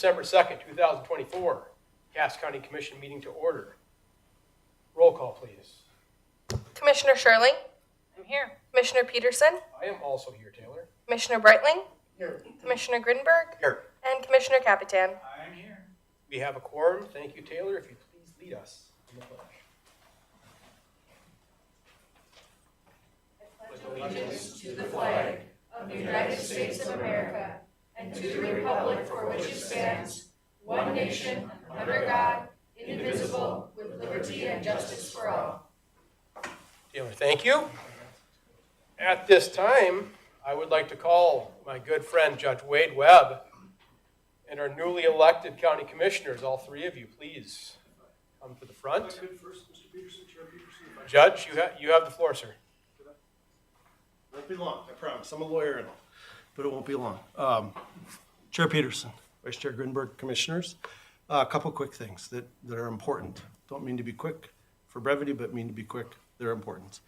December 2nd, 2024, Cass County Commission meeting to order. Roll call, please. Commissioner Sherling? I'm here. Commissioner Peterson? I am also here, Taylor. Commissioner Breitling? Here. Commissioner Grinberg? Here. And Commissioner Capitan? I'm here. We have a quorum. Thank you, Taylor. If you please lead us in the pledge. Allegiance to the flag of the United States of America and to the republic for which it stands, one nation, under God, indivisible, with liberty and justice for all. Taylor, thank you. At this time, I would like to call my good friend Judge Wade Webb and our newly elected county commissioners. All three of you, please come to the front. Judge, you have the floor, sir. Won't be long, I promise. I'm a lawyer and all, but it won't be long. Chair Peterson, Vice Chair Grinberg, Commissioners, a couple quick things that are important. Don't mean to be quick for brevity, but mean to be quick. They're important.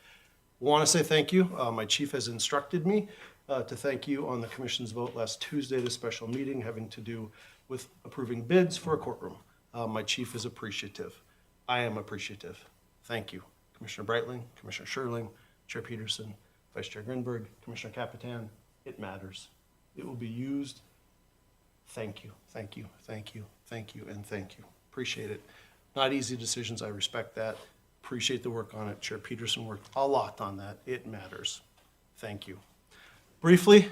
I want to say thank you. My chief has instructed me to thank you on the commission's vote last Tuesday, the special meeting having to do with approving bids for a courtroom. My chief is appreciative. I am appreciative. Thank you. Commissioner Breitling, Commissioner Sherling, Chair Peterson, Vice Chair Grinberg, Commissioner Capitan, it matters. It will be used. Thank you, thank you, thank you, thank you, and thank you. Appreciate it. Not easy decisions, I respect that. Appreciate the work on it. Chair Peterson worked a lot on that. It matters. Thank you. Briefly,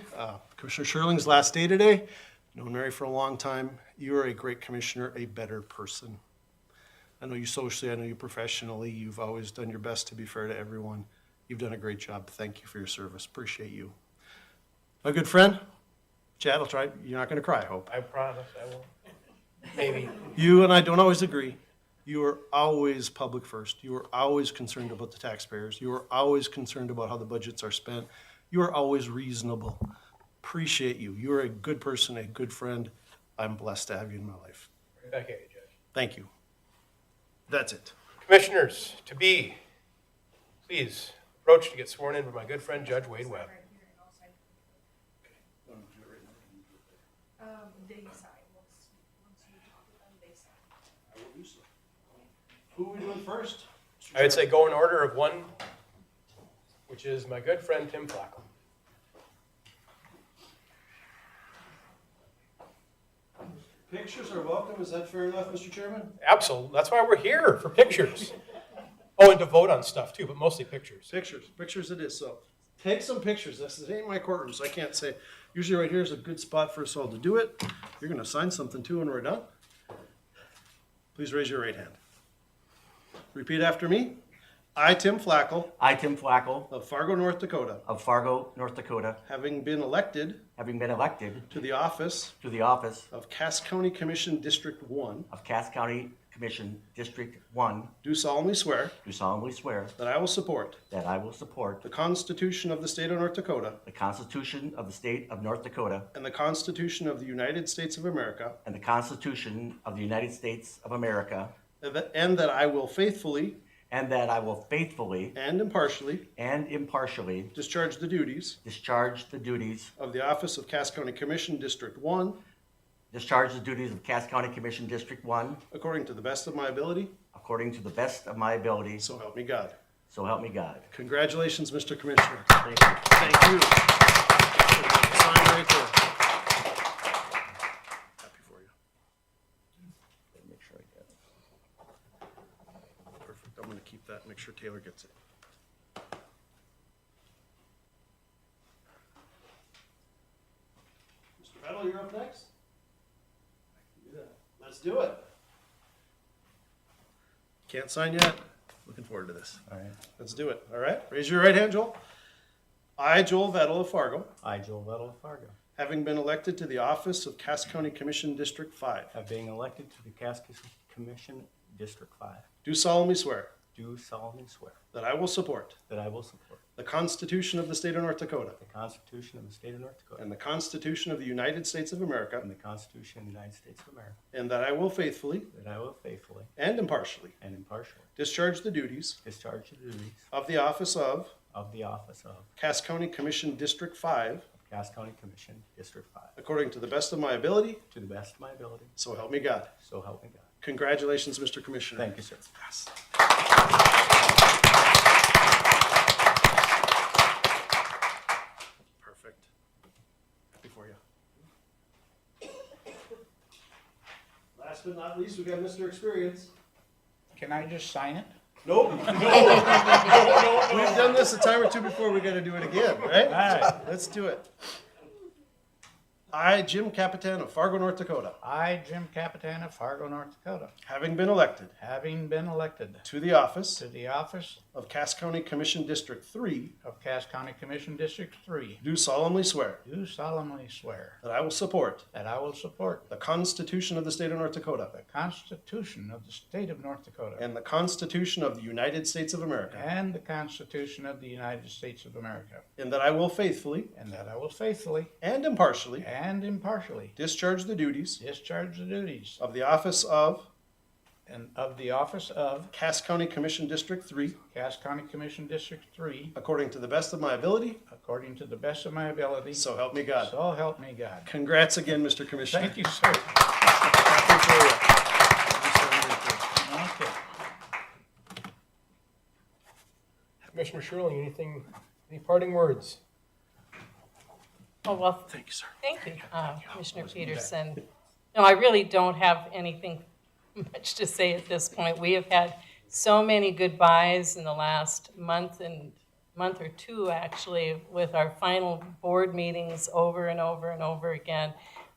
Commissioner Sherling's last day today. Known Mary for a long time. You are a great commissioner, a better person. I know you socially, I know you professionally. You've always done your best to be fair to everyone. You've done a great job. Thank you for your service. Appreciate you. My good friend, Chad, I'll try. You're not going to cry, I hope. I promise I won't. Maybe. You and I don't always agree. You are always public first. You are always concerned about the taxpayers. You are always concerned about how the budgets are spent. You are always reasonable. Appreciate you. You are a good person, a good friend. I'm blessed to have you in my life. Right back at you, Judge. Thank you. That's it. Commissioners to be, please approach to get sworn in by my good friend Judge Wade Webb. They sign. Once you talk to them, they sign. I will do so. Who are we doing first? I would say go in order of one, which is my good friend Tim Flacco. Pictures are welcome. Is that fair enough, Mr. Chairman? Absolutely. That's why we're here, for pictures. Oh, and to vote on stuff too, but mostly pictures. Pictures it is. So take some pictures. This ain't my courtroom, so I can't say. Usually right here is a good spot for us all to do it. You're going to sign something too when we're done. Please raise your right hand. Repeat after me. I, Tim Flacco, I, Tim Flacco, of Fargo, North Dakota, of Fargo, North Dakota, having been elected having been elected to the office to the office of Cass County Commission District 1, of Cass County Commission District 1, do solemnly swear do solemnly swear that I will support that I will support the Constitution of the State of North Dakota the Constitution of the State of North Dakota and the Constitution of the United States of America, and the Constitution of the United States of America, and that I will faithfully and that I will faithfully and impartially and impartially discharge the duties discharge the duties of the office of Cass County Commission District 1 of Cass County Commission District 1 according to the best of my ability, according to the best of my ability, so help me God. so help me God. Congratulations, Mr. Commissioner. Thank you. Thank you. Sign right there. Happy for you. Make sure I get it. Perfect. I'm going to keep that and make sure Taylor gets it. Mr. Vettel, you're up next. Let's do it. Can't sign yet. Looking forward to this. All right. Let's do it. All right. Raise your right hand, Joel. I, Joel Vettel of Fargo, I, Joel Vettel of Fargo, having been elected to the office of Cass County Commission District 5, have been elected to the Cass Commission District 5, do solemnly swear do solemnly swear that I will support that I will support the Constitution of the State of North Dakota the Constitution of the State of North Dakota and the Constitution of the United States of America, and the Constitution of the United States of America, and that I will faithfully that I will faithfully and impartially and impartially discharge the duties discharge the duties of the office of of the office of Cass County Commission District 5 Cass County Commission, District 5, according to the best of my ability, to the best of my ability, so help me God. so help me God. Congratulations, Mr. Commissioner. Thank you, sir. Perfect. Happy for you. Last but not least, we got Mr. Experience. Can I just sign it? Nope. No. We've done this a time or two before. We got to do it again, right? All right. Let's do it. I, Jim Capitan of Fargo, North Dakota, I, Jim Capitan of Fargo, North Dakota, having been elected having been elected to the office to the office of Cass County Commission District 3, of Cass County Commission District 3, do solemnly swear do solemnly swear that I will support that I will support the Constitution of the State of North Dakota the Constitution of the State of North Dakota and the Constitution of the United States of America, and the Constitution of the United States of America, and that I will faithfully and that I will faithfully and impartially and impartially discharge the duties discharge the duties of the office of Cass County Commission District 3 Cass County Commission District 3 according to the best of my ability, according to the best of my ability, so help me God. so help me God. Congrats again, Mr. Commissioner. Thank you, sir. Happy for you. Okay. Commissioner Sherling, any parting words? Oh, well, Thank you, sir. thank you, Commissioner Peterson. No, I really don't have anything much to say at this point. We have had so many goodbyes in the last month or two, actually, with our final board meetings over and over and over again.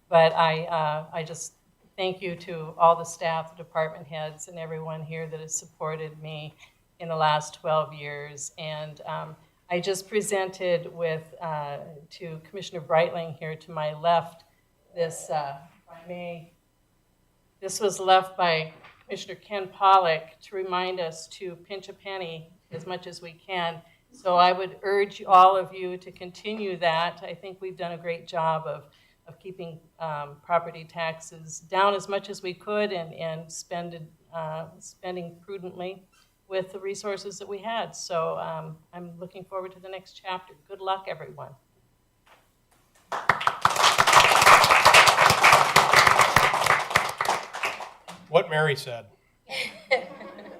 But I just thank you to all the staff, the department heads, and everyone here that has supported me in the last 12 years. And I just presented to Commissioner Breitling here to my left this, this was left by Commissioner Ken Pollack to remind us to pinch a penny as much as we can. So I would urge all of you to continue that. I think we've done a great job of keeping property taxes down as much as we could and spending prudently with the resources that we had. So I'm looking forward to the next chapter. Good luck, everyone. What Mary said.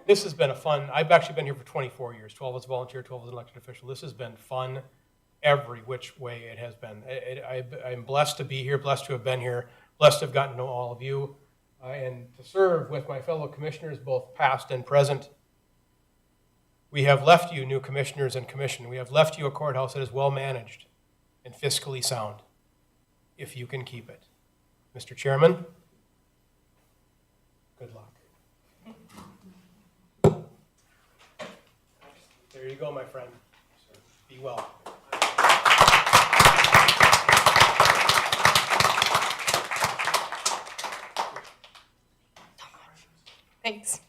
This has been a fun, I've actually been here for 24 years, 12 as a volunteer, 12 as an elected official. This has been fun every which way it has been. I'm blessed to be here, blessed to have been here, blessed to have gotten to know all of you, and to serve with my fellow commissioners, both past and present. We have left you, new commissioners and commission, we have left you a courthouse that is well managed and fiscally sound, if you can keep it. Mr. Chairman, good luck. There you go, my friend. Be well. Thanks.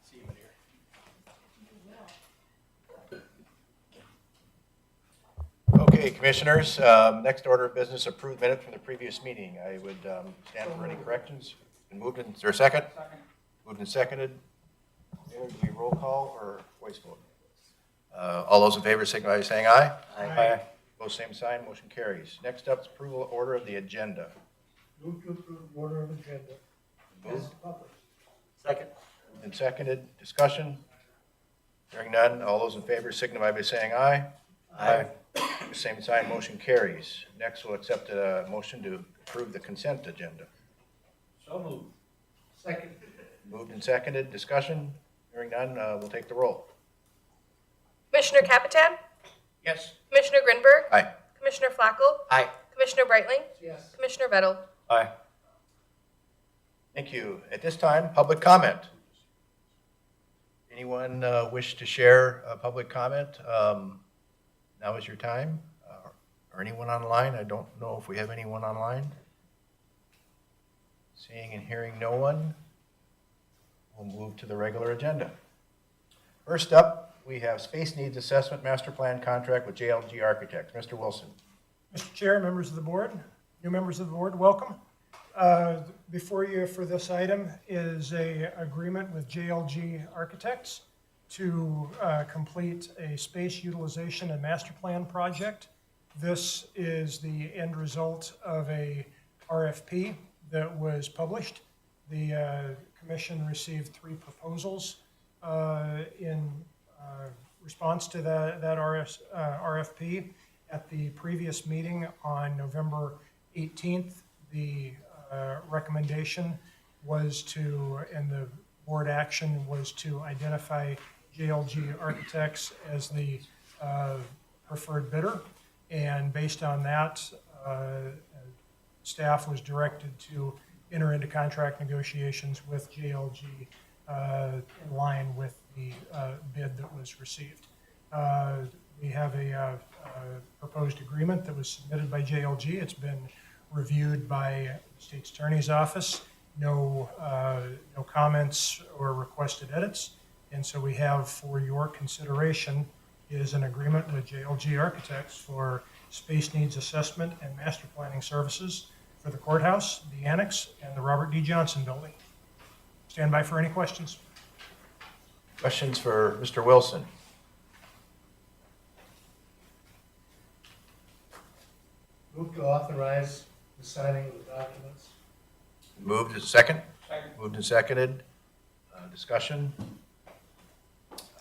See you, my dear. Okay, Commissioners, next order of business, approved minutes from the previous meeting. I would stand for any corrections. Been moved, is there a second? Moved and seconded. Mayor, do we roll call or voice vote? All those in favor signify by saying aye. Aye. Both same sign, motion carries. Next up is approval order of the agenda. Move to approve order of agenda. Moved Second. and seconded. Discussion? Hearing none. All those in favor signify by saying aye. Aye. Same sign, motion carries. Next, we'll accept a motion to approve the consent agenda. So moved. Second. Moved and seconded. Discussion? Hearing none, we'll take the roll. Commissioner Capitan, Yes. Commissioner Grinberg, Aye. Commissioner Flacco, Aye. Commissioner Breitling, Yes. Commissioner Vettel. Aye. Thank you. At this time, public comment. Anyone wish to share a public comment? Now is your time. Or anyone online? I don't know if we have anyone online. Seeing and hearing no one, we'll move to the regular agenda. First up, we have Space Needs Assessment Master Plan Contract with JLG Architects. Mr. Wilson. Mr. Chair, members of the board, new members of the board, welcome. Before you for this item is a agreement with JLG Architects to complete a space utilization and master plan project. This is the end result of a RFP that was published. The commission received 3 proposals in response to that RFP. At the previous meeting on November 18th, the recommendation was to, and the board action was to identify JLG Architects as the preferred bidder. And based on that, staff was directed to enter into contract negotiations with JLG in line with the bid that was received. We have a proposed agreement that was submitted by JLG. It's been reviewed by the State's Attorney's Office. No comments or requested edits. And so we have for your consideration is an agreement with JLG Architects for space needs assessment and master planning services for the courthouse, the annex, and the Robert D. Johnson building. Stand by for any questions. Questions for Mr. Wilson? Move to authorize the signing of the documents. Moved and second? Moved and seconded. Discussion?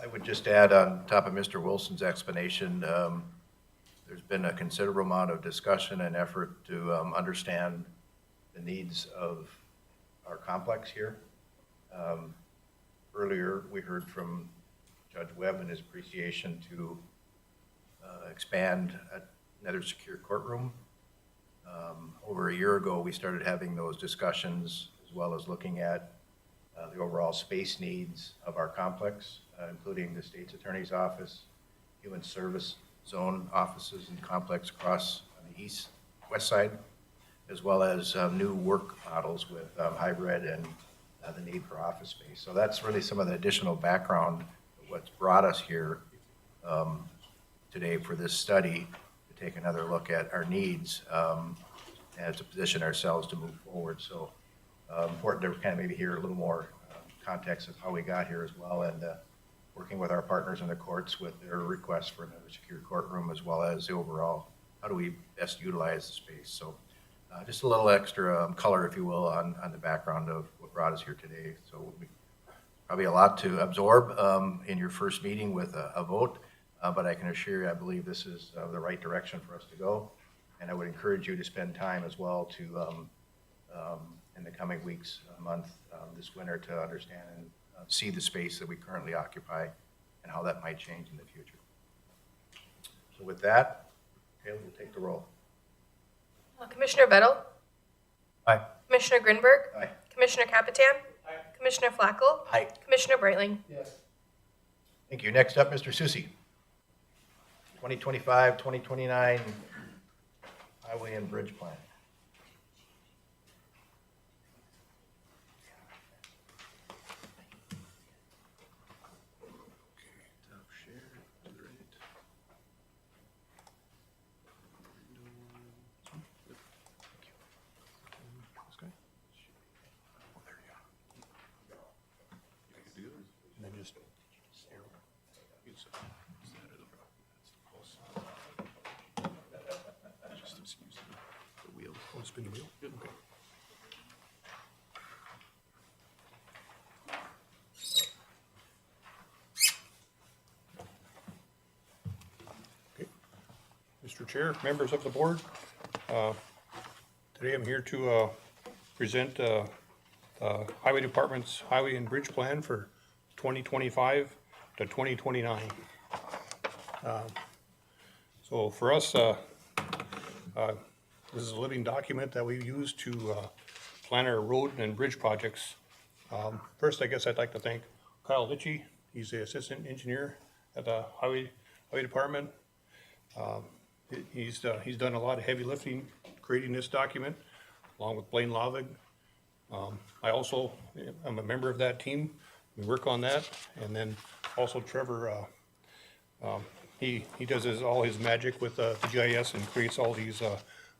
I would just add on top of Mr. Wilson's explanation, there's been a considerable amount of discussion and effort to understand the needs of our complex here. Earlier, we heard from Judge Webb and his appreciation to expand another secure courtroom. Over a year ago, we started having those discussions as well as looking at the overall space needs of our complex, including the State's Attorney's Office, Human Service Zone offices and complex across the west side, as well as new work models with hybrid and the need for office space. So that's really some of the additional background of what's brought us here today for this study, to take another look at our needs and to position ourselves to move forward. So important to kind of maybe hear a little more context of how we got here as well, and working with our partners in the courts with their request for another secure courtroom, as well as the overall, how do we best utilize the space. So just a little extra color, if you will, on the background of what brought us here today. So probably a lot to absorb in your first meeting with a vote, but I can assure you, I believe this is the right direction for us to go. And I would encourage you to spend time as well to, in the coming weeks, month, this winter, to understand and see the space that we currently occupy and how that might change in the future. So with that, Kayla will take the roll. Commissioner Bettel? Aye. Commissioner Grinberg? Aye. Commissioner Capitan? Aye. Commissioner Flacco? Aye. Commissioner Breitling? Yes. Thank you. Next up, Mr. Susi. 2025, 2029 Highway and Bridge Plan. Spin the wheel. Good. Okay. Mr. Chair, members of the board, today I'm here to present the Highway Department's Highway and Bridge Plan for 2025 to 2029. So for us, this is a living document that we use to plan our road and bridge projects. First, I guess I'd like to thank Kyle Litchie. He's the assistant engineer at the Highway Department. He's done a lot of heavy lifting creating this document, along with Blaine Lavig, I also am a member of that team. We work on that. And then also Trevor, he does all his magic with the GIS and creates all these,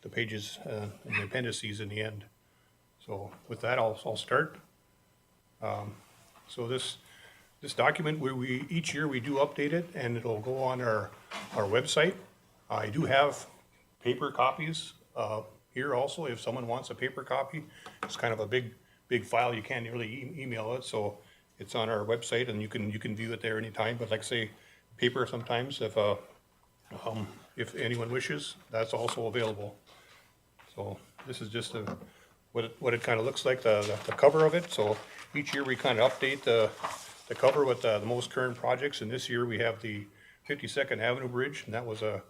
the pages and the appendices in the end. So with that, I'll start. So this document, each year we do update it, and it'll go on our website. I do have paper copies here also, if someone wants a paper copy. It's kind of a big file, you can't really email it, so it's on our website, and you can view it there anytime. But like I say, paper sometimes, if anyone wishes, that's also available. So this is just what it kind of looks like, the cover of it. So each year we kind of update the cover with the most current projects, and this year we have the 52nd Avenue Bridge, and that was a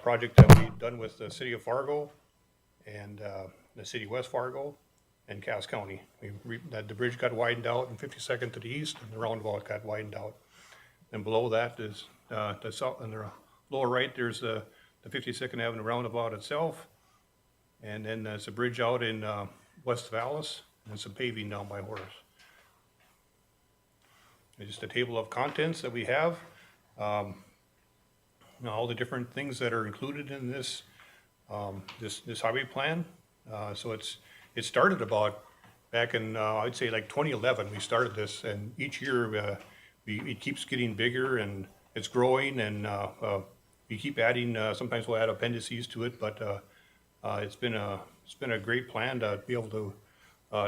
project that we done with the city of Fargo and the city of West Fargo and Cass County. The bridge got widened out, and 52nd to the east, and the roundabout got widened out. And below that is the south, on the lower right, there's the 52nd Avenue roundabout itself, and then there's a bridge out in West Vallis, and some paving down by Horace. And just a table of contents that we have. All the different things that are included in this this highway plan. So it started about back in I'd say like 2011 we started this, and each year it keeps getting bigger and it's growing, and we keep adding. Sometimes we'll add appendices to it, but it's been a great plan to be able to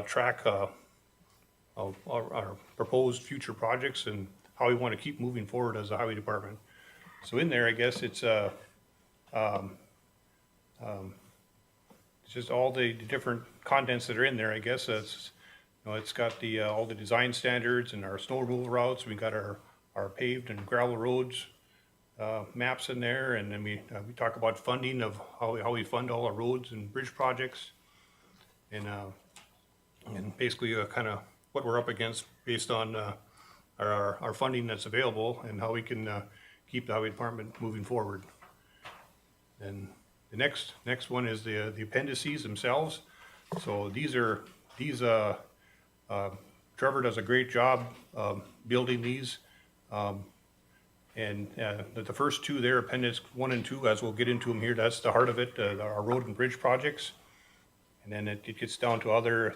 track our proposed future projects and how we want to keep moving forward as a highway department. So in there, I guess it's just all the different contents that are in there. I guess it's got all the design standards and our snow removal routes. We got our paved and gravel roads maps in there, and then we talk about funding of how we fund all our roads and bridge projects, and basically kind of what we're up against based on our funding that's available and how we can keep the highway department moving forward. And the next one is the appendices themselves. So Trevor does a great job building these. And the first two there, Appendix 1 and 2, as we'll get into them here, that's the heart of it, our road and bridge projects. And then it gets down to other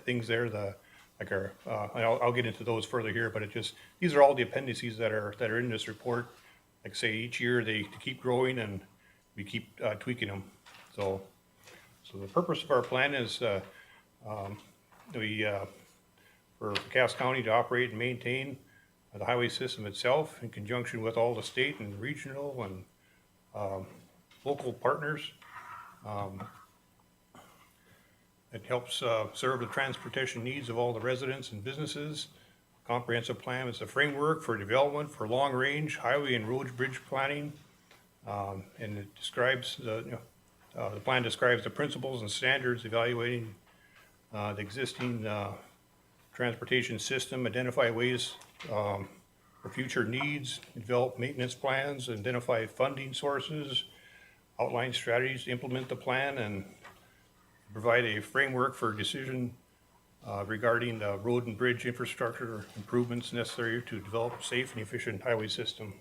things there, I'll get into those further here, but these are all the appendices that are in this report. Like I say, each year they keep growing, and we keep tweaking them. So the purpose of our plan is for Cass County to operate and maintain the highway system itself in conjunction with all the state and regional and local partners. It helps serve the transportation needs of all the residents and businesses. Comprehensive plan is a framework for development for long-range highway and road bridge planning, and it describes the plan describes the principles and standards evaluating the existing transportation system, identify ways for future needs, develop maintenance plans, identify funding sources, outline strategies to implement the plan, and provide a framework for decision regarding the road and bridge infrastructure improvements necessary to develop a safe and efficient highway system.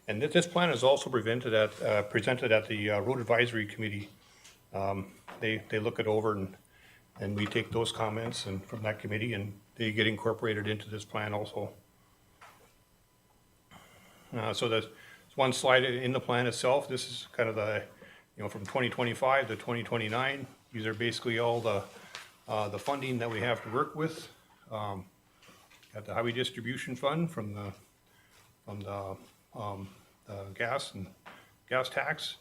And this plan is also presented at the Road Advisory Committee. They look it over, and we take those comments and from that committee, and they get incorporated into this plan also. So there's one slide in the plan itself. This is kind of from 2025 to 2029. These are basically all the funding that we have to work with. Got the highway distribution fund from the gas and gas tax,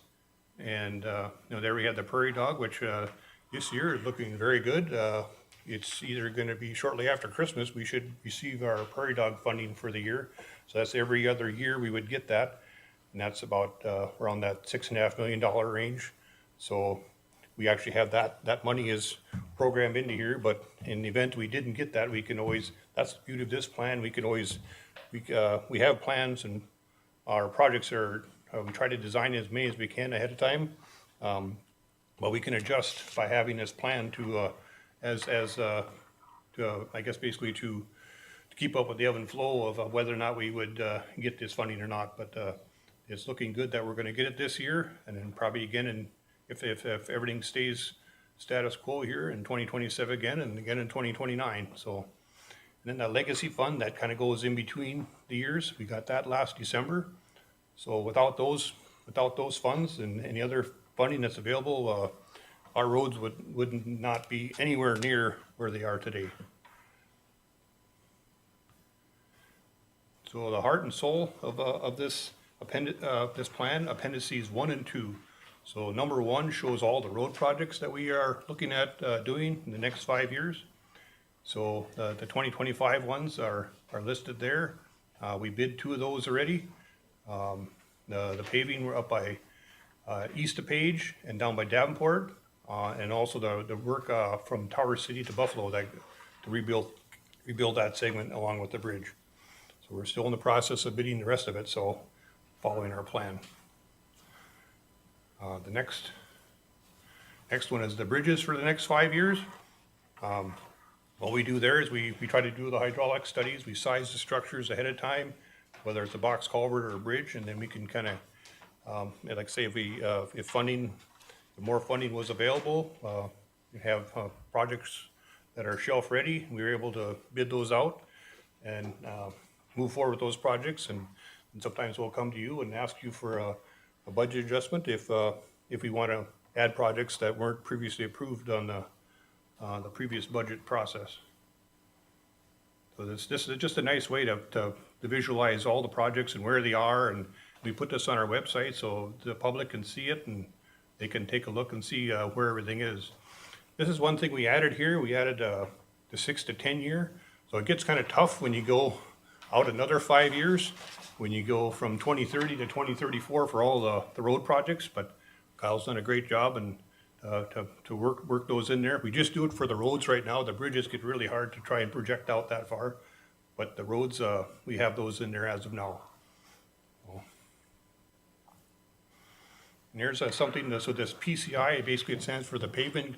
and there we had the prairie dog, which this year is looking very good. It's either going to be shortly after Christmas we should receive our prairie dog funding for the year. So that's every other year we would get that, and that's about around that $6.5 million range. So we actually have that money is programmed into here, but in the event we didn't get that, we can always, that's the beauty of this plan, we can always, we have plans, and our projects are, we try to design as many as we can ahead of time, but we can adjust by having this plan to I guess basically to keep up with the ebb and flow of whether or not we would get this funding or not. But it's looking good that we're going to get it this year, and then probably again, and if everything stays status quo here in 2027 again, and again in 2029. So, and then the legacy fund that kind of goes in between the years. We got that last December. So without those funds and any other funding that's available, our roads would not be anywhere near where they are today. So the heart and soul of this this plan, appendices 1 and 2. So number 1 shows all the road projects that we are looking at doing in the next 5 years. So the 2025 ones are listed there. We bid 2 of those already. The paving, we're up by east of Page and down by Davenport, and also the work from Tower City to Buffalo to rebuild that segment along with the bridge. So we're still in the process of bidding the rest of it, so following our plan. The next one is the bridges for the next 5 years. What we do there is we try to do the hydraulic studies. We size the structures ahead of time, whether it's a box culvert or a bridge, and then we can kind of, like say, if funding, the more funding was available, we have projects that are shelf ready. We were able to bid those out and move forward with those projects, and sometimes we'll come to you and ask you for a budget adjustment if we want to add projects that weren't previously approved on the previous budget process. So this is just a nice way to visualize all the projects and where they are, and we put this on our website so the public can see it and they can take a look and see where everything is. This is one thing we added here. We added the 6 to 10 year. So it gets kind of tough when you go out another 5 years, when you go from 2030 to 2034 for all the road projects, but Kyle's done a great job and to work those in there. We just do it for the roads right now. The bridges get really hard to try and project out that far, but the roads, we have those in there as of now. And here's something, so this PCI, basically it stands for the Pavement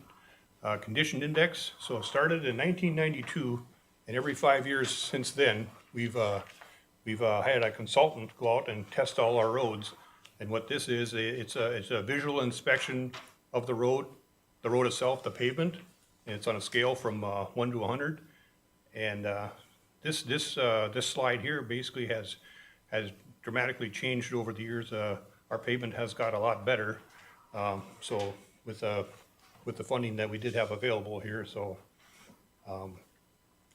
Condition Index. So it started in 1992, and every 5 years since then, we've had a consultant go out and test all our roads. And what this is, it's a visual inspection of the road itself, the pavement, and it's on a scale from 1 to 100. And this slide here basically has dramatically changed over the years. Our pavement has got a lot better. So with the funding that we did have available here, so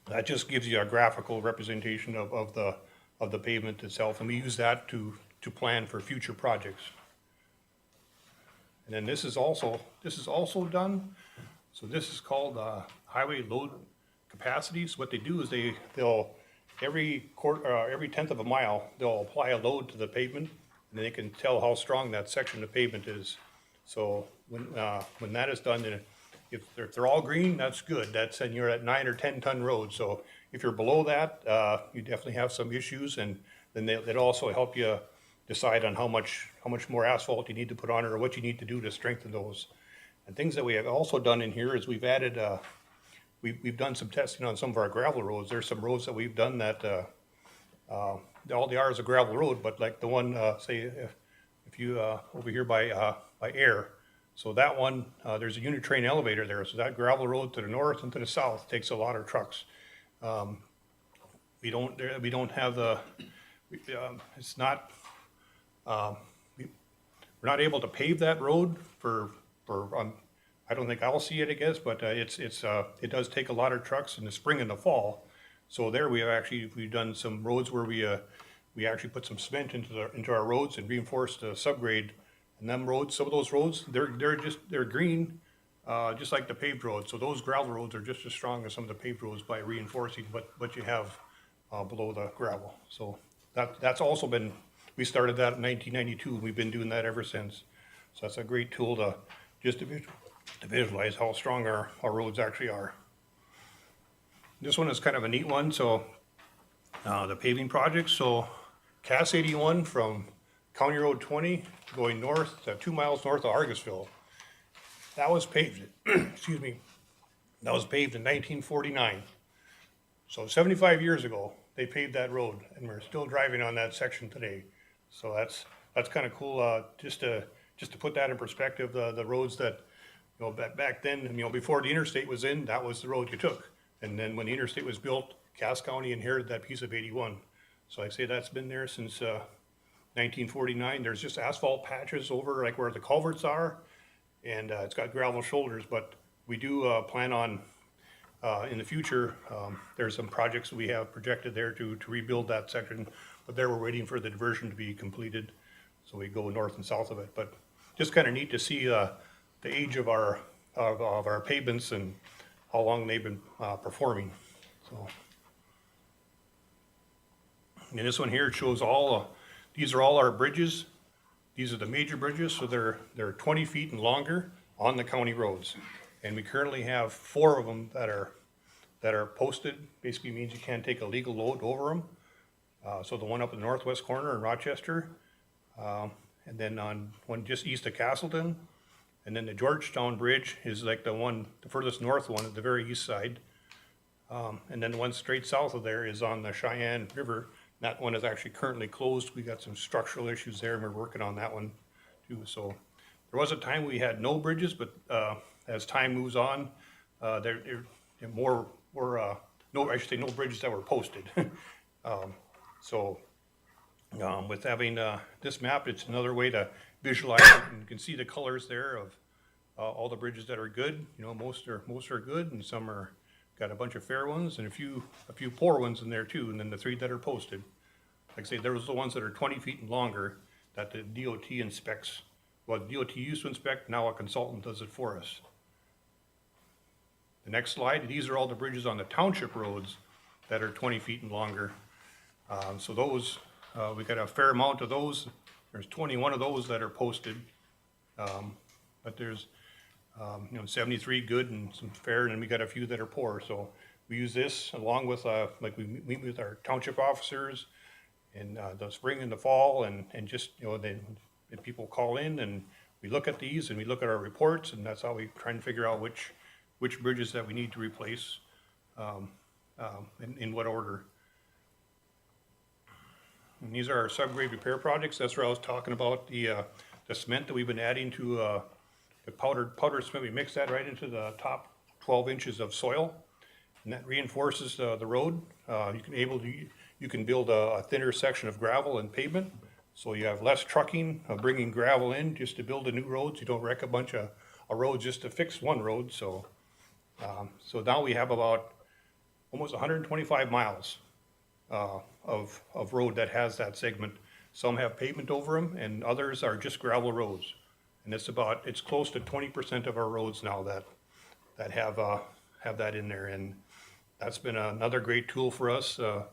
that just gives you a graphical representation of the pavement itself, and we use that to plan for future projects. And then this is also done. So this is called highway load capacities. What they do is they'll every 1/10 of a mile they'll apply a load to the pavement, and they can tell how strong that section of pavement is. So when that is done, then if they're all green, that's good. That's, and you're at 9 or 10 ton roads. So if you're below that, you definitely have some issues, and then they'll also help you decide on how much more asphalt you need to put on it, or what you need to do to strengthen those. And things that we have also done in here is we've added, we've done some testing on some of our gravel roads. There's some roads that we've done that all they are is a gravel road, but like the one, say, if you over here by Air. So that one, there's a unit train elevator there. So that gravel road to the north and to the south takes a lot of trucks. We don't have the, it's not, we're not able to pave that road for I don't think I'll see it, I guess, but it does take a lot of trucks in the spring and the fall. So there we've done some roads where we actually put some cement into our roads and reinforced the subgrade. And them roads, some of those roads, they're green, just like the paved roads. So those gravel roads are just as strong as some of the paved roads by reinforcing what you have below the gravel. So that's also been, we started that in 1992, and we've been doing that ever since. So that's a great tool to visualize how strong our roads actually are. This one is kind of a neat one. So the paving project. So Cass 81 from County Road 20 going north, 2 miles north of Argusville. That was paved, excuse me, That was paved in 1949. So 75 years ago, they paved that road, and we're still driving on that section today. So that's kind of cool, just to put that in perspective, the roads that, you know, back then, you know, before the interstate was in, that was the road you took. And then when the interstate was built, Cass County inherited that piece of 81. So I say that's been there since 1949. There's just asphalt patches over like where the culverts are, and it's got gravel shoulders, but we do plan on, in the future, there's some projects we have projected there to rebuild that section, but there we're waiting for the diversion to be completed, so we go north and south of it. But just kind of neat to see the age of our pavements and how long they've been performing. So, and this one here shows all, these are all our bridges. These are the major bridges, so they're 20 feet and longer on the county roads. And we currently have 4 of them that are posted. Basically means you can't take a legal load over them. So the one up in the northwest corner in Rochester, and then on one just east of Castleton, and then the Georgetown Bridge is like the furthest north one at the very east side. And then the one straight south of there is on the Cheyenne River. That one is actually currently closed. We got some structural issues there, and we're working on that one too. So there was a time we had no bridges, but as time moves on, there more no, I should say no bridges that were posted. With having this map, it's another way to visualize it, and you can see the colors there of all the bridges that are good. You know, most are good, and some are got a bunch of fair ones and a few poor ones in there too, and then the 3 that are posted. Like I say, there's the ones that are 20 feet and longer that the DOT inspects. Well, the DOT used to inspect, now a consultant does it for us. The next slide, these are all the bridges on the township roads that are 20 feet and longer. So those, we got a fair amount of those. There's 21 of those that are posted. But there's 73 good and some fair, and then we got a few that are poor. So we use this along with, like we meet with our township officers in the spring and the fall, and just, you know, then people call in and we look at these and we look at our reports, and that's how we try and figure out which bridges that we need to replace, in what order. And these are our subgrade repair projects. That's where I was talking about the cement that we've been adding to the powdered cement. We mix that right into the top 12 inches of soil, and that reinforces the road. You can build a thinner section of gravel and pavement, so you have less trucking of bringing gravel in just to build a new roads. You don't wreck a bunch of roads just to fix one road. So now we have about almost 125 miles of road that has that segment. Some have pavement over them, and others are just gravel roads. And it's close to 20% of our roads now that have that in there, and that's been another great tool for us to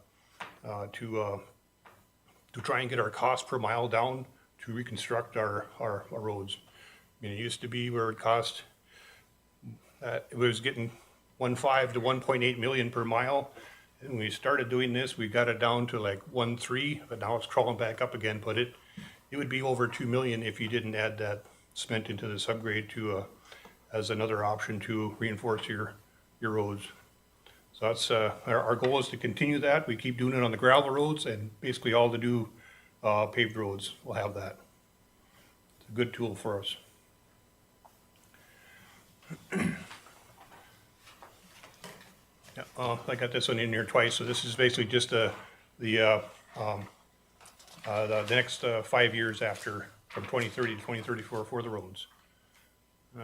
try and get our cost per mile down to reconstruct our roads. I mean, it used to be where it cost, it was getting 1.5 to 1.8 million per mile. And when we started doing this, we got it down to like 1.3, but now it's crawling back up again. But it would be over 2 million if you didn't add that cement into the subgrade as another option to reinforce your roads. So that's our goal is to continue that. We keep doing it on the gravel roads, and basically all the new paved roads will have that. It's a good tool for us. Yeah, I got this one in here twice. So this is basically just the next 5 years after, from 2030 to 2034 for the roads.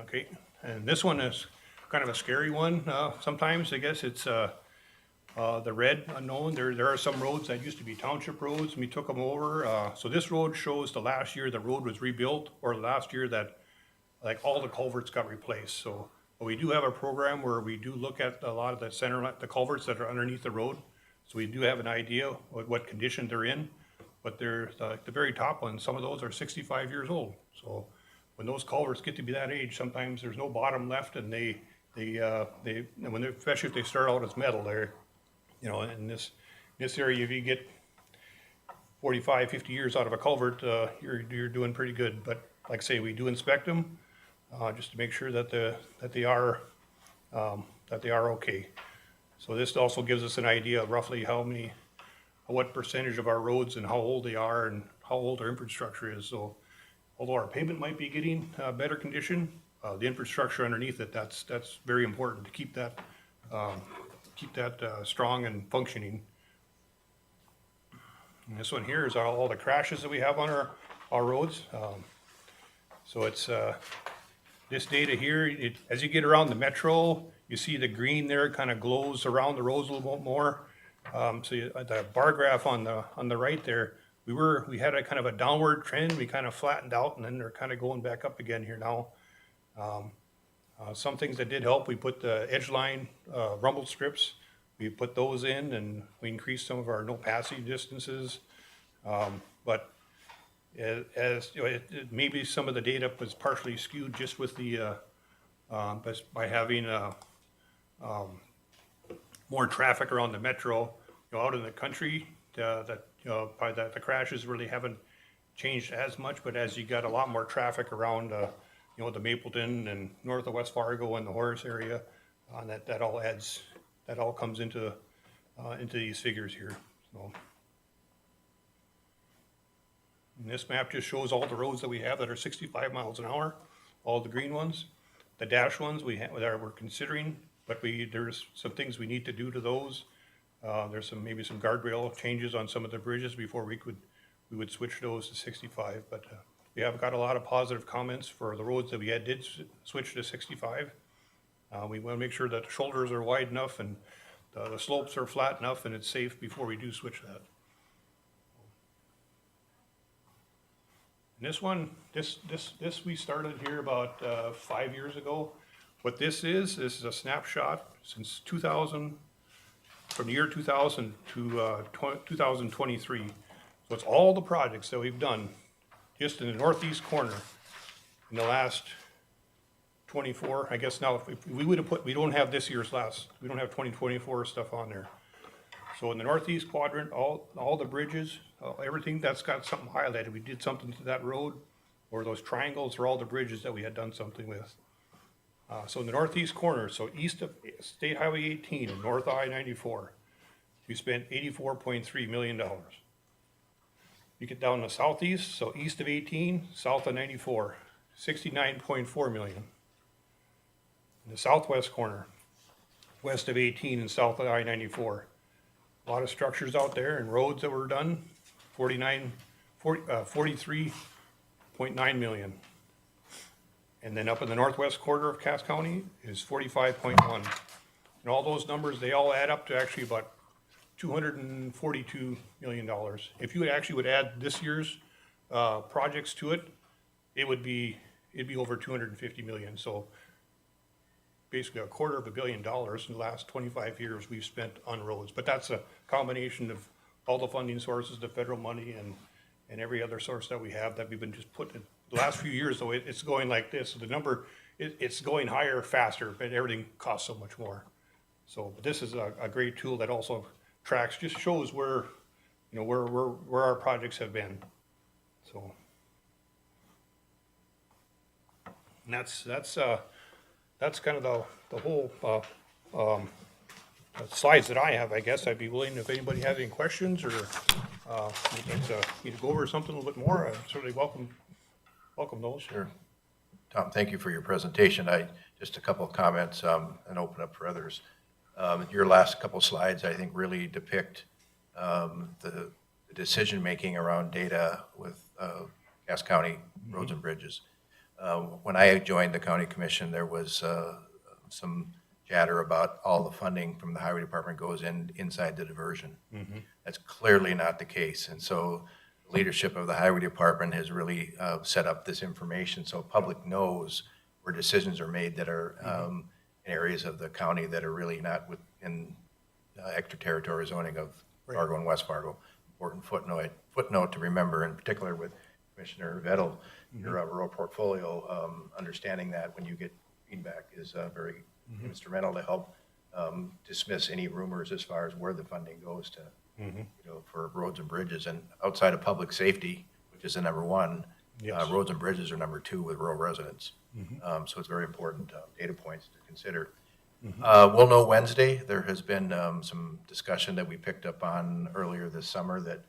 Okay, and this one is kind of a scary one. Sometimes I guess it's the red unknown. There are some roads that used to be township roads, and we took them over. So this road shows the last year the road was rebuilt, or the last year that like all the culverts got replaced. So but we do have a program where we do look at a lot of the culverts that are underneath the road. So we do have an idea what condition they're in. But they're the very top ones, some of those are 65 years old. So when those culverts get to be that age, sometimes there's no bottom left, and especially if they start out as metal, they're, you know, in this area, if you get 45, 50 years out of a culvert, you're doing pretty good. But like I say, we do inspect them just to make sure that they are that they are okay. So this also gives us an idea of roughly what percentage of our roads and how old they are and how old our infrastructure is. So although our pavement might be getting better condition, the infrastructure underneath it, that's very important to keep that strong and functioning. And this one here is all the crashes that we have on our roads. So it's this data here, as you get around the metro, you see the green there kind of glows around the roads a little bit more. The bar graph on the right there, we had a kind of a downward trend. We kind of flattened out, and then they're kind of going back up again here now. Some things that did help, we put the edge line rumble strips. We put those in, and we increased some of our no passing distances. But as you know, maybe some of the data was partially skewed just with the by having more traffic around the metro. Out in the country, probably the crashes really haven't changed as much. But as you got a lot more traffic around, the Mapleton and north of West Fargo and the Horace area, that all comes into these figures here. So. And this map just shows all the roads that we have that are 65 miles an hour, all the green ones. The dash ones we're considering, but there's some things we need to do to those. There's maybe some guardrail changes on some of the bridges before we would switch those to 65. But we have got a lot of positive comments for the roads that we did switch to 65. We want to make sure that the shoulders are wide enough and the slopes are flat enough and it's safe before we do switch that. And this one, this we started here about 5 years ago. What this is a snapshot since 2000, from the year 2000 to 2023. So it's all the projects that we've done just in the northeast corner in the last 24. I guess now if we would have we don't have this year's we don't have 2024 stuff on there. So in the northeast quadrant, all the bridges, everything that's got something highlighted, we did something to that road, or those triangles are all the bridges that we had done something with. So in the northeast corner, so east of State Highway 18 and north of I-94, we spent $84.3 million. You get down to southeast, so east of 18, south of 94, $69.4 million. In the southwest corner, west of 18 and south of I-94, a lot of structures out there and roads that were done, $43.9 million. And then up in the northwest quarter of Cass County is 45.1. And all those numbers, they all add up to actually about $242 million. If you actually would add this year's projects to it, it'd be over 250 million. So basically $250 million in the last 25 years we've spent on roads. But that's a combination of all the funding sources, the federal money and every other source that we have that we've been just putting in. The last few years, though, it's going like this. The number, it's going higher, faster, but everything costs so much more. So but this is a great tool that also tracks, just shows where our projects have been. So, and that's kind of the whole slides that I have. I guess I'd be willing, if anybody has any questions or needs to go over something a little bit more, I certainly welcome those. Sure. Tom, thank you for your presentation. Just a couple of comments and open up for others. Your last couple slides, I think, really depict the decision-making around data with Cass County roads and bridges. When I joined the county commission, there was some chatter about all the funding from the highway department goes inside the diversion. Mm-hmm. That's clearly not the case. And so the leadership of the highway department has really set up this information so public knows where decisions are made that are in areas of the county that are really not within extraterritorial zoning of Fargo and West Fargo. Important footnote to remember, in particular with Commissioner Vettel, your rural portfolio, understanding that when you get feedback is very instrumental to help dismiss any rumors as far as where the funding goes to, for roads and bridges. And outside of public safety, which is the number one, roads and bridges are number two with rural residents. So it's very important data points to consider. We'll know Wednesday. There has been some discussion that we picked up on earlier this summer that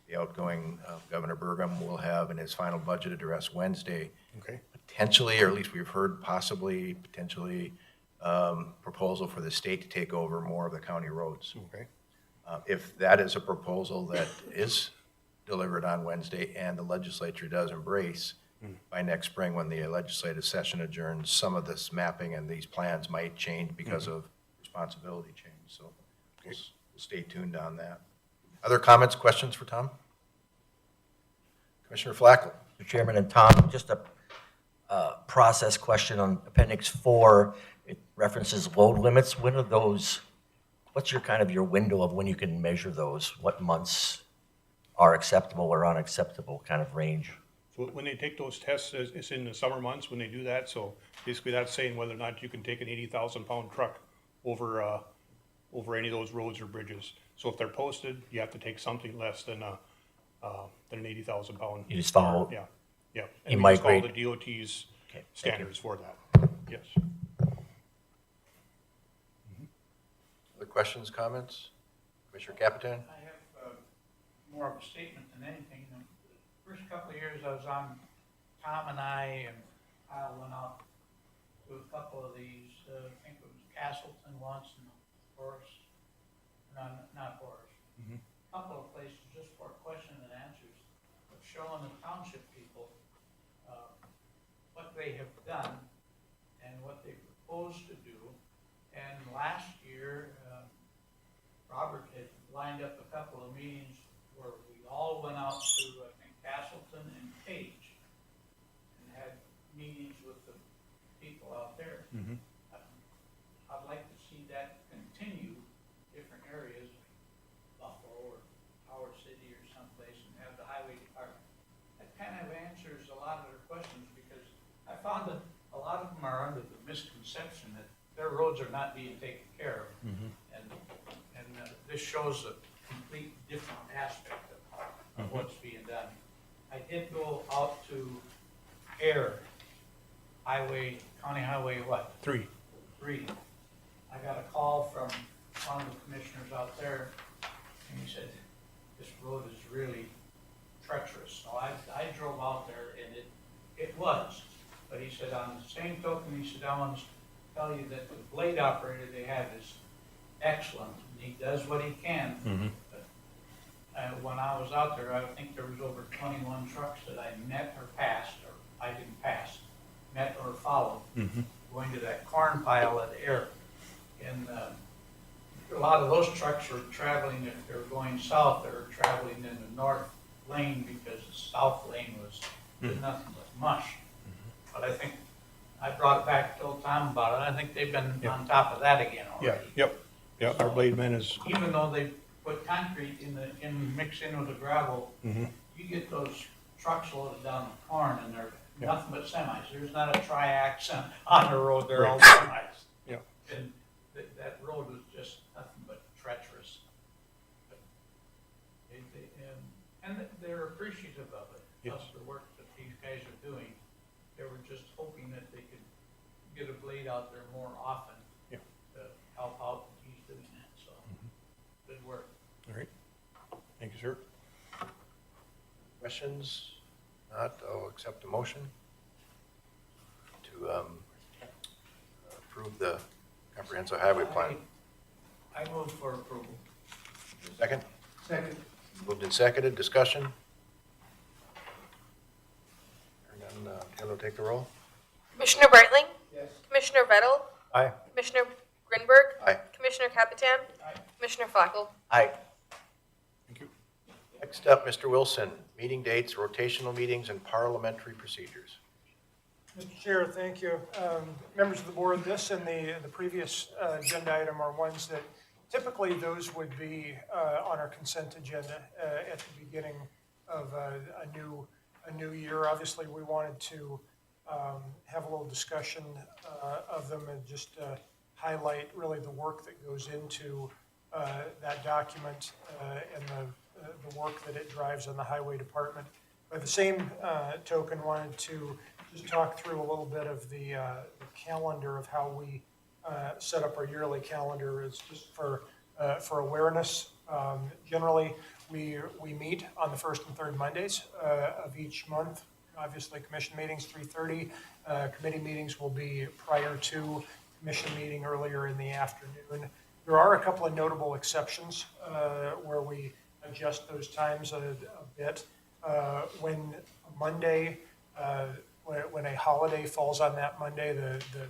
the outgoing Governor Burgum will have in his final budget address Wednesday. Okay. Potentially, or at least we've heard possibly, potentially, proposal for the state to take over more of the county roads. Okay. If that is a proposal that is delivered on Wednesday and the legislature does embrace, by next spring, when the legislative session adjourns, some of this mapping and these plans might change because of responsibility change. So we'll stay tuned on that. Other comments, questions for Tom? Commissioner Flacco. Mr. Chairman and Tom, just a process question on Appendix 4. It references load limits. When are those, what's your kind of your window of when you can measure those? What months are acceptable or unacceptable kind of range? So when they take those tests, it's in the summer months when they do that. So basically that's saying whether or not you can take an 80,000 pound truck over any of those roads or bridges. So if they're posted, you have to take something less than an 80,000 pound. You just follow. Yeah, yeah. You And we just follow migrate. the DOT's Okay, thank you. standards for that. Yes. Other questions, comments? Commissioner Capitan? I have more of a statement than anything. The first couple of years I was on, Tom and I and Kyle went out to a couple of these, I think it was Castleton once and Forest, not Forest. A couple of places just for question and answers, of showing the township people what they have done and what they propose to do. And last year, Robert had lined up a couple of meetings where we all went out to, I think, Castleton and Page and had meetings with the people out there. I'd like to see that continue in different areas, Buffalo or Howard City or someplace, and have the highway department. That kind of answers a lot of their questions, because I found that a lot of them are under the misconception that their roads are not being taken care of. And this shows a complete different aspect of what's being done. I did go out to County Highway what? 3. 3. I got a call from one of the commissioners out there, and he said, this road is really treacherous. So I drove out there, and it was. But he said, on the same token, he said, I want to tell you that the blade operator they have is excellent, and he does what he can. But, when I was out there, I think there was over 21 trucks that I met or passed, or I didn't pass, met or followed, going to that corn pile at Air. And a lot of those trucks were traveling, if they were going south, they were traveling in the north lane, because the south lane was nothing but mush. But I think, I brought it back, told Tom about it, I think they've been on top of that again already. Yeah, our blade man is, Even though they put concrete mixed in with the gravel, you get those trucks loaded down with corn, and they're nothing but semis. There's not a triax on the road, they're all semis. Yeah. And that road was just nothing but treacherous. But and they're appreciative of it, Yes. of the work that these guys are doing. They were just hoping that they could get a blade out there more often to help out what he's doing that, so good work. all right. Thank you, sir. Questions? Not, I'll accept a motion to approve the comprehensive highway plan. I move for approval. Second? Second. Moved and seconded, discussion? Hearing none, Ken will take the roll. Commissioner Breitling? Yes. Commissioner Vettel? Aye. Commissioner Grinberg? Aye. Commissioner Capitan? Aye. Commissioner Flacco? Aye. Thank you. Next up, Mr. Wilson, meeting dates, rotational meetings, and parliamentary procedures. Mr. Chair, thank you. Members of the board, this and the previous agenda item are ones that typically those would be on our consent agenda at the beginning of a new year. Obviously, we wanted to have a little discussion of them and just highlight really the work that goes into that document and the work that it drives on the highway department. By the same token, wanted to just talk through a little bit of the calendar of how we set up our yearly calendar is just for awareness. Generally, we meet on the first and third Mondays of each month. Obviously, commission meetings 3:30. Committee meetings will be prior to commission meeting earlier in the afternoon. There are a couple of notable exceptions where we adjust those times a bit. When Monday, when a holiday falls on that Monday, the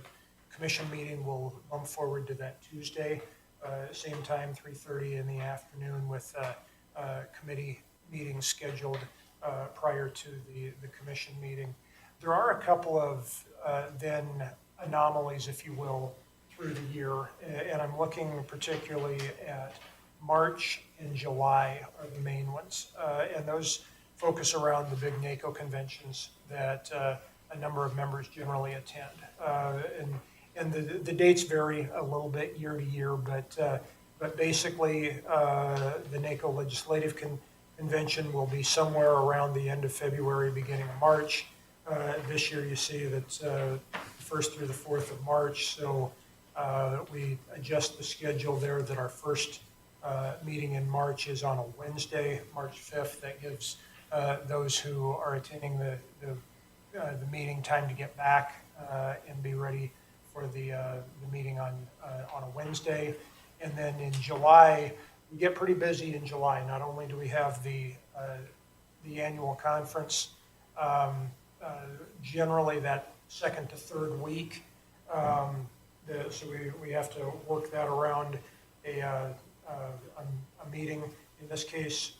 commission meeting will bump forward to that Tuesday, same time, 3:30 in the afternoon, with committee meetings scheduled prior to the commission meeting. There are a couple of then anomalies, if you will, through the year, and I'm looking particularly at March and July are the main ones, and those focus around the big NACO conventions that a number of members generally attend. And the dates vary a little bit year to year, but basically the NACO Legislative Convention will be somewhere around the end of February, beginning of March. This year you see that 1st through the 4th of March, so we adjust the schedule there that our first meeting in March is on a Wednesday, March 5th. That gives those who are attending the meeting time to get back and be ready for the meeting on a Wednesday. And then in July, we get pretty busy in July. Not only do we have the annual conference, generally that second to third week, so we have to work that around a meeting. In this case,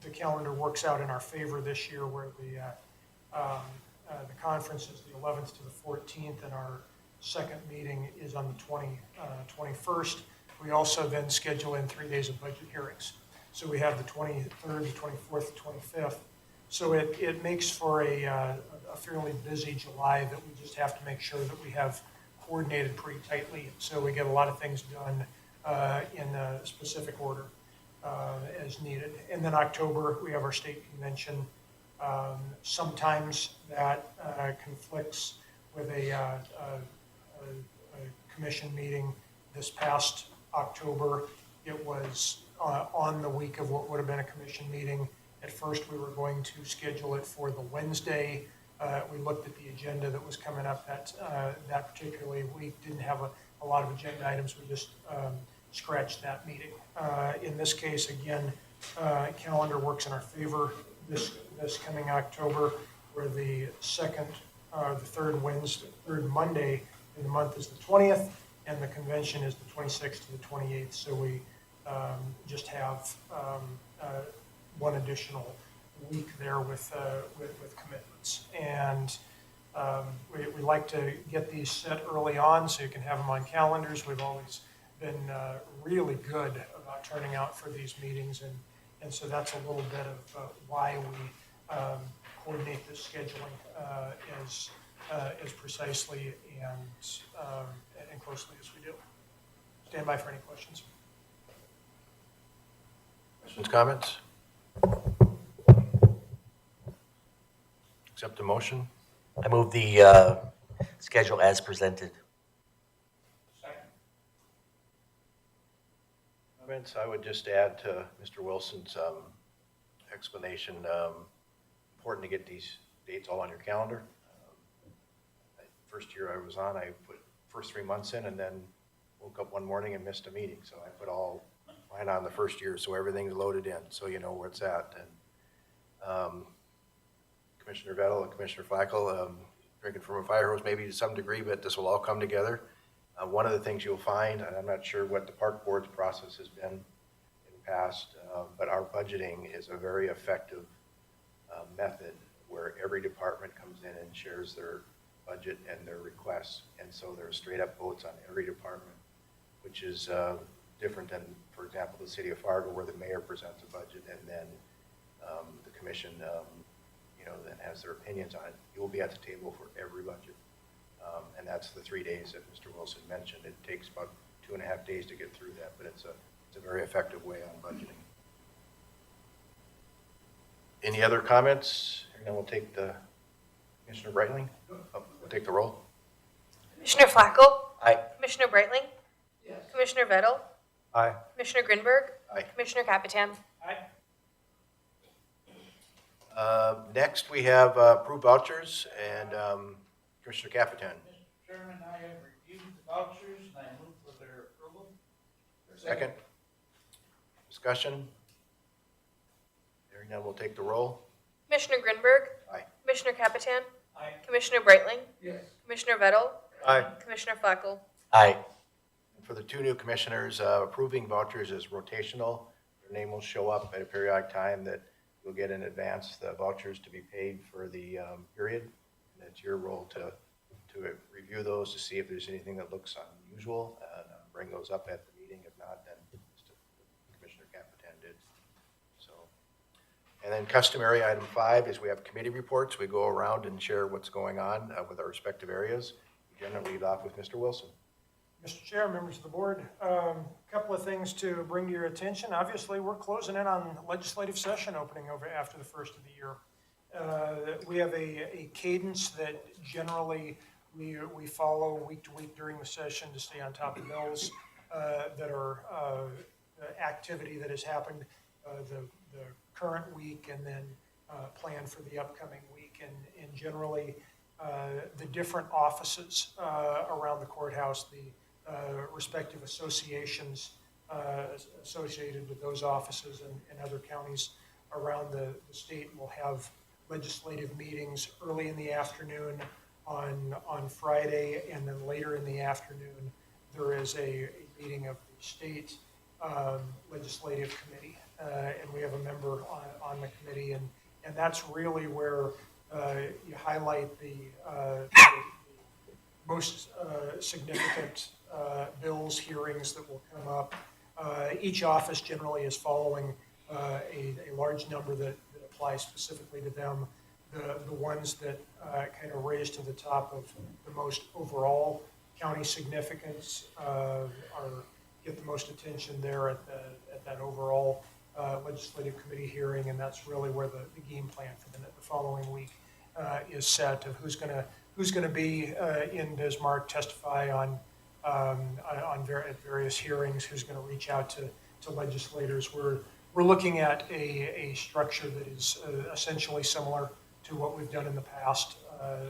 the calendar works out in our favor this year, where the conference is the 11th to the 14th, and our second meeting is on the 21st. We also then schedule in 3 days of budget hearings. So we have the 23rd, the 24th, the 25th. So it makes for a fairly busy July that we just have to make sure that we have coordinated pretty tightly, so we get a lot of things done in a specific order as needed. And then October, we have our state convention. Sometimes that conflicts with a commission meeting. This past October, it was on the week of what would have been a commission meeting. At first, we were going to schedule it for the Wednesday. We looked at the agenda that was coming up that particular week, didn't have a lot of agenda items. We just scratched that meeting. In this case, again, calendar works in our favor this coming October, where the third Monday in the month is the 20th, and the convention is the 26th to the 28th. So we just have one additional week there with commitments. And we like to get these set early on so you can have them on calendars. We've always been really good about turning out for these meetings, and so that's a little bit of why we coordinate this scheduling as precisely and closely as we do. Stand by for any questions. Questions, comments? Accept the motion. I move the schedule as presented. Comments? I would just add to Mr. Wilson's explanation, important to get these dates all on your calendar. First year I was on, I put first 3 months in and then woke up one morning and missed a meeting. So I put all mine on the first year, so everything's loaded in, so you know where it's at. And Commissioner Vettel and Commissioner Flacco, drinking from a fire hose maybe to some degree, but this will all come together. One of the things you'll find, and I'm not sure what the park board's process has been in the past, but our budgeting is a very effective method where every department comes in and shares their budget and their requests. And so there are straight up votes on every department, which is different than, for example, the city of Fargo, where the mayor presents a budget and then the commission, then has their opinions on it. You will be at the table for every budget. And that's the 3 days that Mr. Wilson mentioned. It takes about 2.5 days to get through that, but it's a very effective way on budgeting. Any other comments? And then we'll take the Commissioner Breitling. We'll take the roll. Commissioner Flacco, Aye. Commissioner Breitling, Commissioner Vettel, Aye. Commissioner Grinberg, Aye. Commissioner Capitan. Next, we have approved vouchers and Commissioner Capitan. Mr. Chairman, I have reviewed the vouchers and I move for their approval. Second. Discussion. Hearing none, we'll take the roll. Commissioner Grinberg, Aye. Commissioner Capitan, Aye. Commissioner Breitling, Yes. Commissioner Vettel, Aye. Commissioner Flacco. Aye. For the two new commissioners, approving vouchers is rotational. Their name will show up at a periodic time that you'll get in advance, the vouchers to be paid for the period. And it's your role to review those to see if there's anything that looks unusual and bring those up at the meeting. If not, then Commissioner Capitan did. So, and then customary item 5 is we have committee reports. We go around and share what's going on with our respective areas. We generally lead off with Mr. Wilson. Mr. Chair, members of the board, a couple of things to bring to your attention. Obviously, we're closing in on legislative session opening over after the first of the year. We have a cadence that generally we follow week to week during the session to stay on top of bills that are activity that has happened the current week and then plan for the upcoming week. And generally, the different offices around the courthouse, the respective associations associated with those offices and other counties around the state will have legislative meetings early in the afternoon on Friday, and then later in the afternoon there is a meeting of the state legislative committee, and we have a member on the committee, and that's really where you highlight the most significant bills, hearings that will come up. Each office generally is following a large number that apply specifically to them. The ones that kind of raise to the top of the most overall county significance get the most attention there at that overall legislative committee hearing, and that's really where the game plan for the following week is set of who's going to be in Bismarck, testify on various hearings, who's going to reach out to legislators. We're looking at a structure that is essentially similar to what we've done in the past.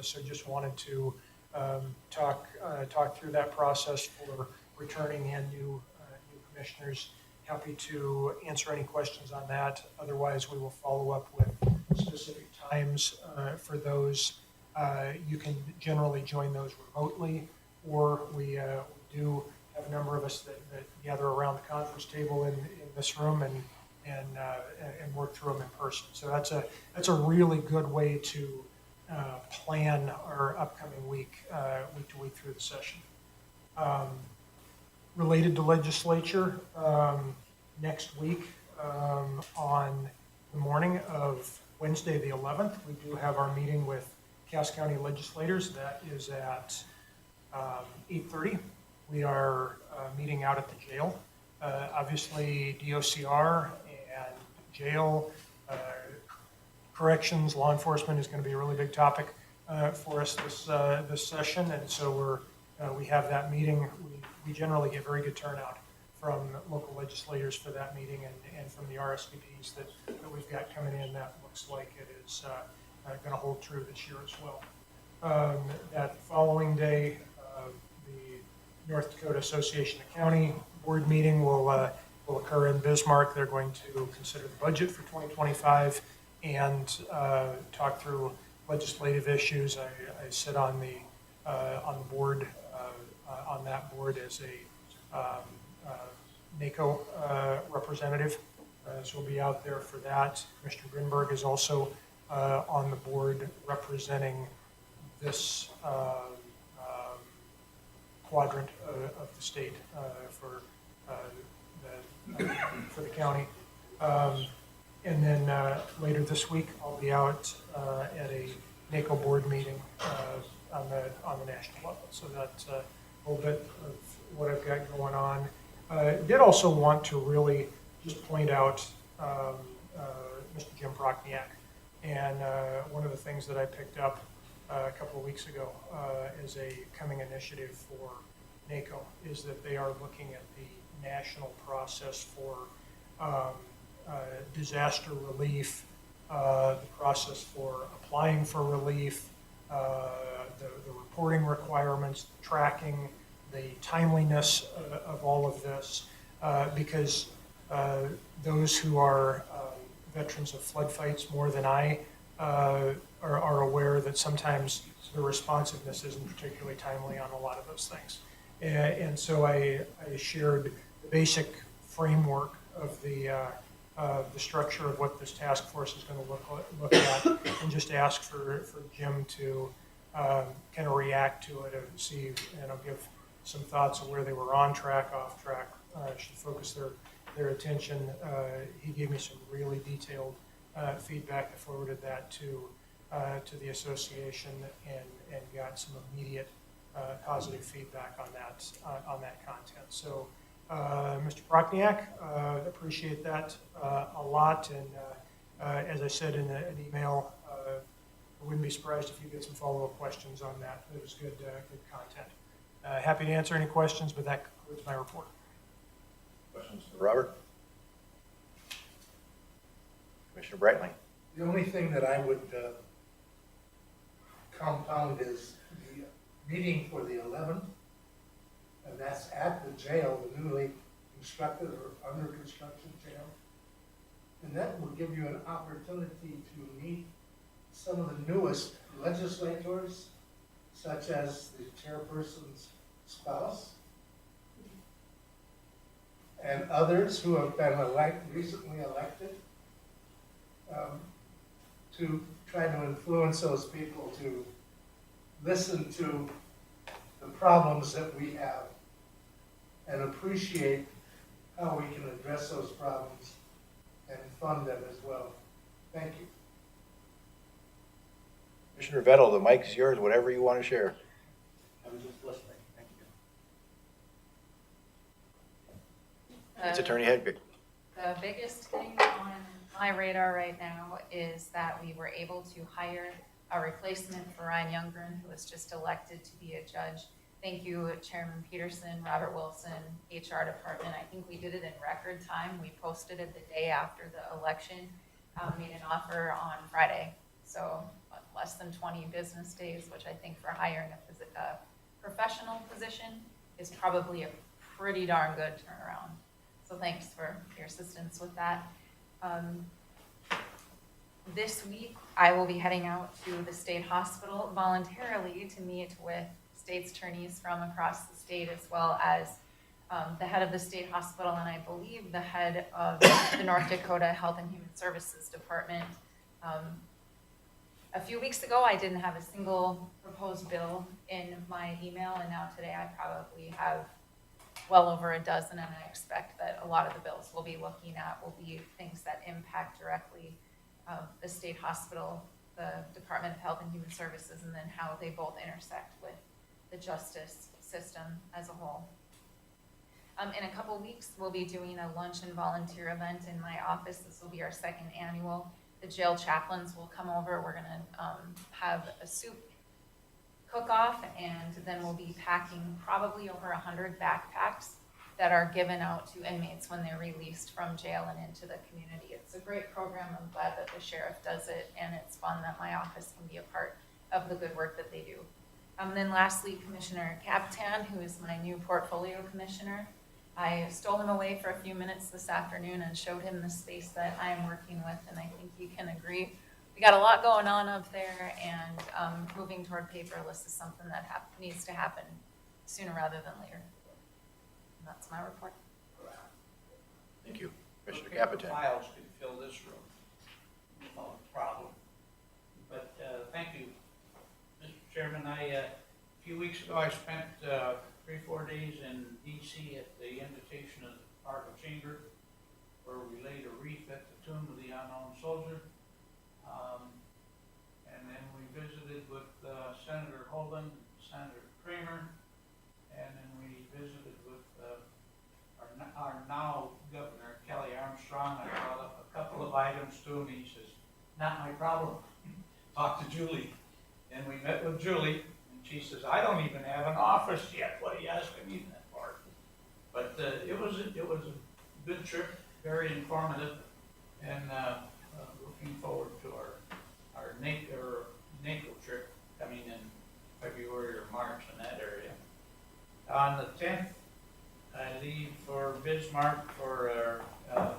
So just wanted to talk through that process for returning and new commissioners. Happy to answer any questions on that. Otherwise, we will follow up with specific times for those. You can generally join those remotely, or we do have a number of us that gather around the conference table in this room and work through them in person. So that's a really good way to plan our upcoming week to week through the session. Related to legislature, next week on the morning of Wednesday the 11th, we do have our meeting with Cass County legislators. That is at 8:30. We are meeting out at the jail. Obviously, DOCR and jail, corrections, law enforcement is going to be a really big topic for us this session, and so we have that meeting. We generally get very good turnout from local legislators for that meeting, and from the RSVPs that we've got coming in. That looks like it is going to hold true this year as well. That following day, the North Dakota Association of County Board meeting will occur in Bismarck. They're going to consider the budget for 2025 and talk through legislative issues. I sit on the board on that board as a NACO representative, so we'll be out there for that. Commissioner Grinberg is also on the board representing this quadrant of the state for the county. And then later this week, I'll be out at a NACO board meeting on the national level. So that's a little bit of what I've got going on. I did also want to really just point out Mr. Jim Prochniak. And one of the things that I picked up a couple of weeks ago as a coming initiative for NACO, is that they are looking at the national process for disaster relief, the process for applying for relief, the reporting requirements, tracking, the timeliness of all of this, because those who are veterans of flood fights more than I are aware that sometimes the responsiveness isn't particularly timely on a lot of those things. And so I shared the basic framework of the structure of what this task force is going to look at, and just ask for Jim to kind of react to it and see, give some thoughts of where they were on track, off track, should focus their attention. He gave me some really detailed feedback. I forwarded that to the association and got some immediate positive feedback on that content. So, Mr. Prokniak, appreciate that a lot. And as I said in an email, I wouldn't be surprised if you get some follow-up questions on that. It was good content. Happy to answer any questions, but that concludes my report. Questions for Robert? Commissioner Brightling? The only thing that I would compound is the meeting for the 11th, and that's at the jail, the newly constructed or under construction jail. And that will give you an opportunity to meet some of the newest legislators, such as the chairperson's spouse, and others who have been recently elected, to try to influence those people to listen to the problems that we have and appreciate how we can address those problems and fund them as well. Thank you. Commissioner Vettel, the mic's yours, whatever you want to share. I was just listening. Thank you. It's Attorney Hedvig. The biggest thing on my radar right now is that we were able to hire a replacement for Ryan Youngren, who was just elected to be a judge. Thank you, Chairman Peterson, Robert Wilson, HR department. I think we did it in record time. We posted it the day after the election, made an offer on Friday. So less than 20 business days, which I think for hiring a professional position is probably a pretty darn good turnaround. So thanks for your assistance with that. This week, I will be heading out to the state hospital voluntarily to meet with state's attorneys from across the state, as well as the head of the state hospital, and I believe the head of the North Dakota Health and Human Services Department. A few weeks ago, I didn't have a single proposed bill in my email, and now today I probably have well over a dozen, and I expect that a lot of the bills we'll be looking at will be things that impact directly the state hospital, the Department of Health and Human Services, and then how they both intersect with the justice system as a whole. In a couple weeks, we'll be doing a lunch and volunteer event in my office. This will be our second annual. The jail chaplains will come over. We're gonna have a soup cook-off, and then we'll be packing probably over 100 backpacks that are given out to inmates when they're released from jail and into the community. It's a great program. I'm glad that the sheriff does it, and it's fun that my office can be a part of the good work that they do. Then lastly, Commissioner Capitan, who is my new portfolio commissioner. I stole him away for a few minutes this afternoon and showed him the space that I am working with, and I think he can agree. We got a lot going on up there, and moving toward paperless is something that needs to happen sooner rather than later. And that's my report. Thank you. Commissioner Capitan. Files could fill this room, no problem. But thank you, Mr. Chairman. A few weeks ago, I spent 3-4 days in D.C. at the invitation of the Department Chamber, where we laid a wreath at the tomb of the unknown soldier. And then we visited with Senator Holden, Senator Kramer, and then we visited with our now Governor Kelly Armstrong. I brought up a couple of items to him. He says, "Not my problem. Talk to Julie." And And we met with Julie, and she says, I don't even have an office yet, what are you asking me that for? But it was a good trip, very informative, and looking forward to our NACO trip coming in February or March in that area. On the 10th, I leave for Bismarck for our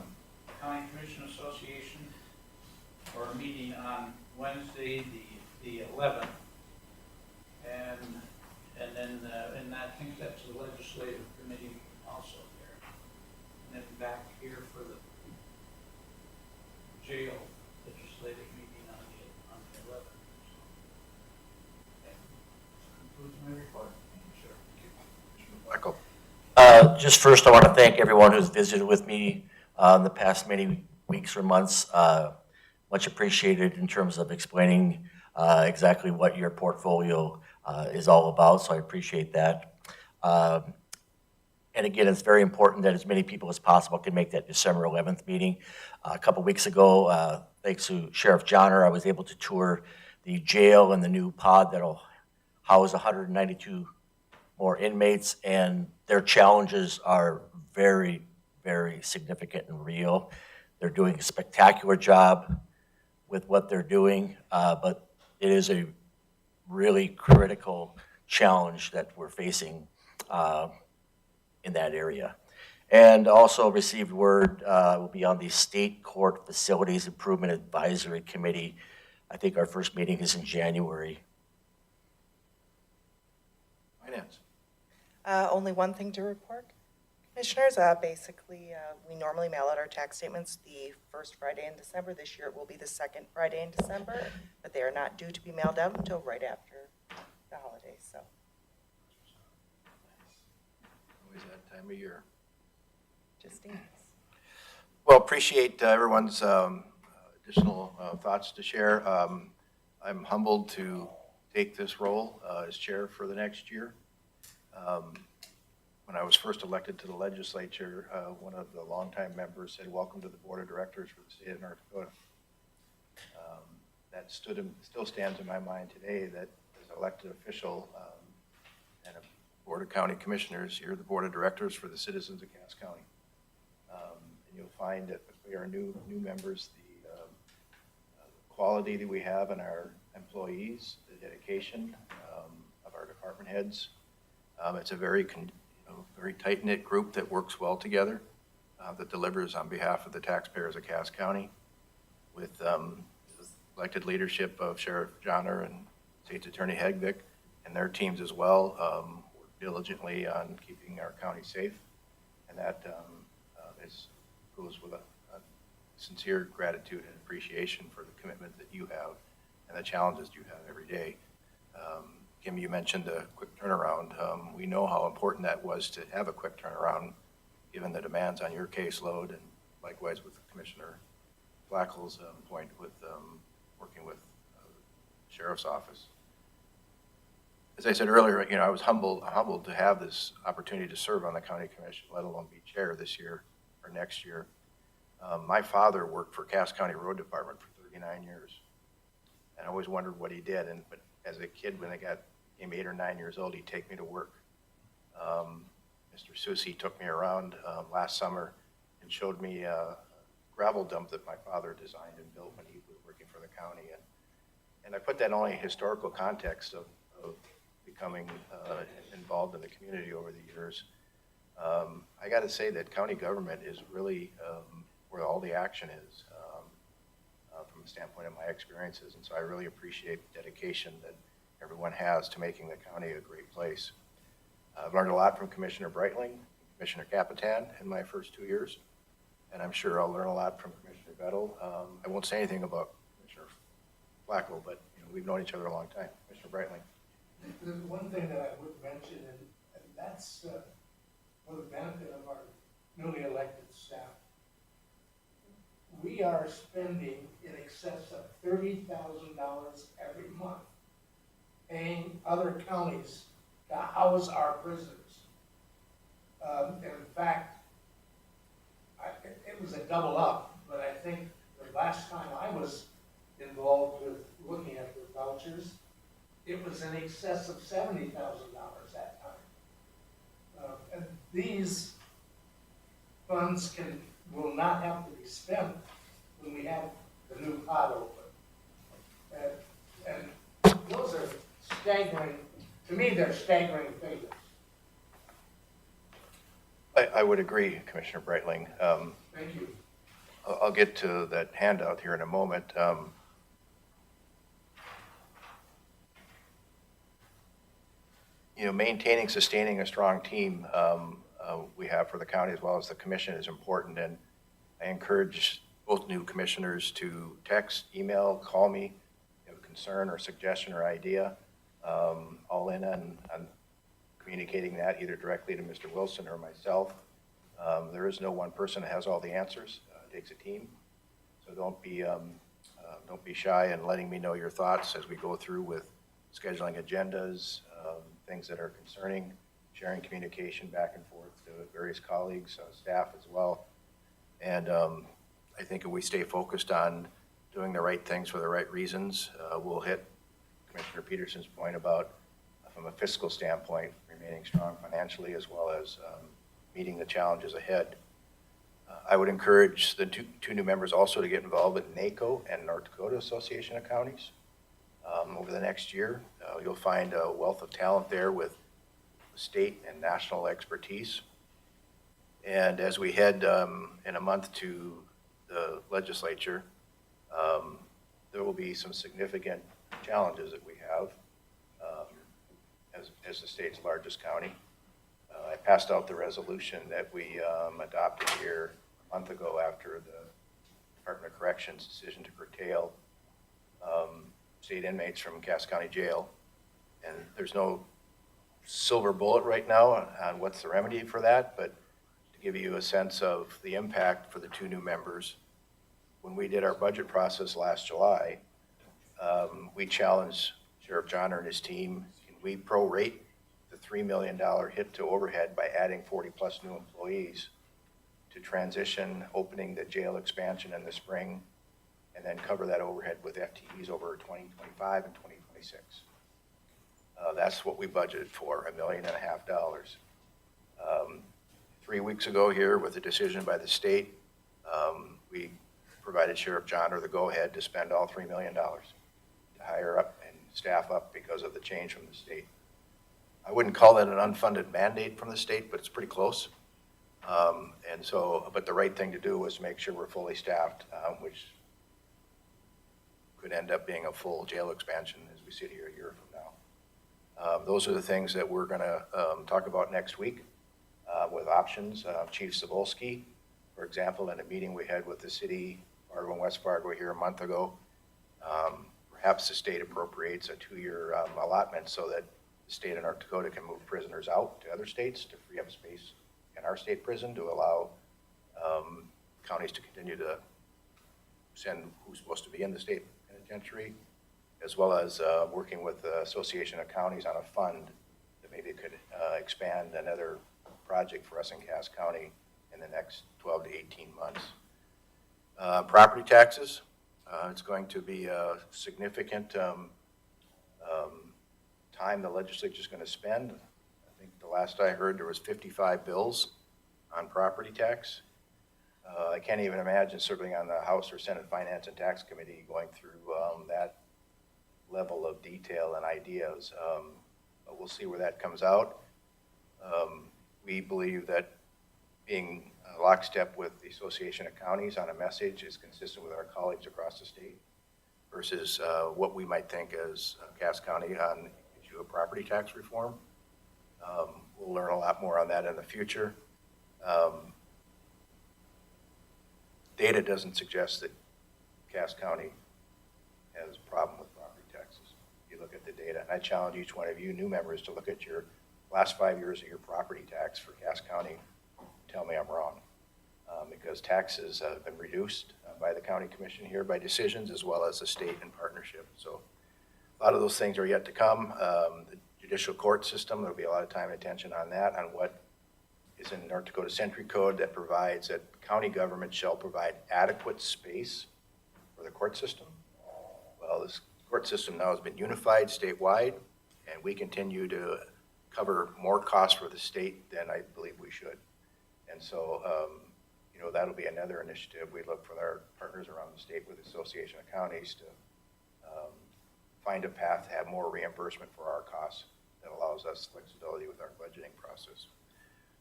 County Commission Association for a meeting on Wednesday, the 11th. And then I think that's the legislative committee also there. And then back here for the jail legislative meeting on the 11th. That concludes my report. Michael. Just first, I want to thank everyone who's visited with me in the past many weeks or months. Much appreciated in terms of explaining exactly what your portfolio is all about, so I appreciate that. And again, it's very important that as many people as possible can make that December 11th meeting. A couple weeks ago, thanks to Sheriff Johnner, I was able to tour the jail and the new pod that'll house 192 more inmates, and their challenges are very, very significant and real. They're doing a spectacular job with what they're doing, but it is a really critical challenge that we're facing in that area. And also received word will be on the State Court Facilities Improvement Advisory Committee. I think our first meeting is in January. Finance. Only one thing to report. Commissioners, basically, we normally mail out our tax statements the first Friday in December. This year it will be the second Friday in December, but they are not due to be mailed out until right after the holidays, so. Always that time of year. Just in case. Well, appreciate everyone's additional thoughts to share. I'm humbled to take this role as chair for the next year. When I was first elected to the legislature, one of the longtime members said, "Welcome to the board of directors for the state of North Dakota." That still stands in my mind today, that as an elected official and a board of county commissioners, you're the board of directors for the citizens of Cass County. And you'll find that we are new members, the quality that we have in our employees, the dedication of our department heads. It's a very tight-knit group that works well together, that delivers on behalf of the taxpayers of Cass County, with elected leadership of Sheriff Johnner and State's Attorney Hegvik and their teams as well, work diligently on keeping our county safe, and that goes with a sincere gratitude and appreciation for the commitment that you have and the challenges you have every day. Kim, you mentioned a quick turnaround. We know how important that was to have a quick turnaround, given the demands on your caseload, and likewise with Commissioner Flackel's point with working with the Sheriff's Office. As I said earlier, I was humbled to have this opportunity to serve on the County Commission, let alone be chair this year or next year. My father worked for Cass County Road Department for 39 years, and I always wondered what he did. But as a kid, when I became 8 or 9 years old, he'd take me to work. Mr. Susi took me around last summer and showed me a gravel dump that my father designed and built when he was working for the county. And I put that only in historical context of becoming involved in the community over the years. I got to say that county government is really where all the action is from the standpoint of my experiences. And so I really appreciate the dedication that everyone has to making the county a great place. I've learned a lot from Commissioner Breitling, Commissioner Capitan in my first 2 years, and I'm sure I'll learn a lot from Commissioner Vettel. I won't say anything about Commissioner Flacco, but we've known each other a long time. Commissioner Breitling. There's one thing that I would mention, and that's for the benefit of our newly elected staff. We are spending in excess of $30,000 every month paying other counties to house our prisoners. In fact, it was a double up, but I think the last time I was involved with looking at the vouchers, was in excess of $70,000 that time. And these funds will not have to be spent when we have the new pot open. And those are staggering, to me, they're staggering figures. I would agree, Commissioner Breitling. Thank you. I'll get to that handout here in a moment. Maintaining, sustaining a strong team we have for the county as well as the commission is important, and I encourage both new commissioners to text, email, call me, if you have a concern or suggestion or idea. All in on communicating that either directly to Mr. Wilson or myself. There is no one person that has all the answers. It takes a team, so don't be shy in letting me know your thoughts as we go through with scheduling agendas, things that are concerning, sharing communication back and forth to various colleagues, staff as well. And I think if we stay focused on doing the right things for the right reasons, we'll hit Commissioner Peterson's point about, from a fiscal standpoint, remaining strong financially as well as meeting the challenges ahead. I would encourage the two new members also to get involved with NACO and North Dakota Association of Counties. Over the next year, you'll find a wealth of talent there with state and national expertise. And as we head in a month to the legislature, there will be some significant challenges that we have as the state's largest county. I passed out the resolution that we adopted here a month ago after the Department of Corrections decision to curtail state inmates from Cass County Jail. And there's no silver bullet right now on what's the remedy for that, but to give you a sense of the impact for the two new members, when we did our budget process last July, we challenged Sheriff Johnner and his team, can we prorate the $3 million hit to overhead by adding 40-plus new employees to transition, opening the jail expansion in the spring, and then cover that overhead with FTEs over 2025 and 2026. That's what we budgeted for, $1.5 million. 3 weeks ago here, with a decision by the state, we provided Sheriff Johnner the go-ahead to spend all $3 million to hire up and staff up because of the change from the state. I wouldn't call that an unfunded mandate from the state, but it's pretty close. But the right thing to do was to make sure we're fully staffed, which could end up being a full jail expansion as we sit here a year from now. Those are the things that we're going to talk about next week with options. Chief Cebulski, for example, in a meeting we had with the city, Fargo and West Fargo here a month ago, perhaps the state appropriates a 2-year allotment so that the state of North Dakota can move prisoners out to other states to free up space in our state prison to allow counties to continue to send who's supposed to be in the state penitentiary, as well as working with the Association of Counties on a fund that maybe could expand another project for us in Cass County in the next 12 to 18 months. Property taxes, it's going to be a significant time the legislature is going to spend. I think the last I heard there was 55 bills on property tax. I can't even imagine serving on the House or Senate Finance and Tax Committee going through that level of detail and ideas. But we'll see where that comes out. We believe that being lockstep with the Association of Counties on a message is consistent with our colleagues across the state versus what we might think as Cass County on the issue of property tax reform. We'll learn a lot more on that in the future. Data doesn't suggest that Cass County has a problem with property taxes. You look at the data, and I challenge each one of you new members to look at your last 5 years of your property tax for Cass County. Tell me I'm wrong, because taxes have been reduced by the county commission here by decisions as well as the state in partnership. So a lot of those things are yet to come. The judicial court system, there'll be a lot of time and attention on that, on what is in North Dakota Century Code that provides that county government shall provide adequate space for the court system. Well, this court system now has been unified statewide, and we continue to cover more costs for the state than I believe we should. And so, you know, that'll be another initiative. We look for our partners around the state with the Association of Counties to find a path to have more reimbursement for our costs that allows us flexibility with our budgeting process.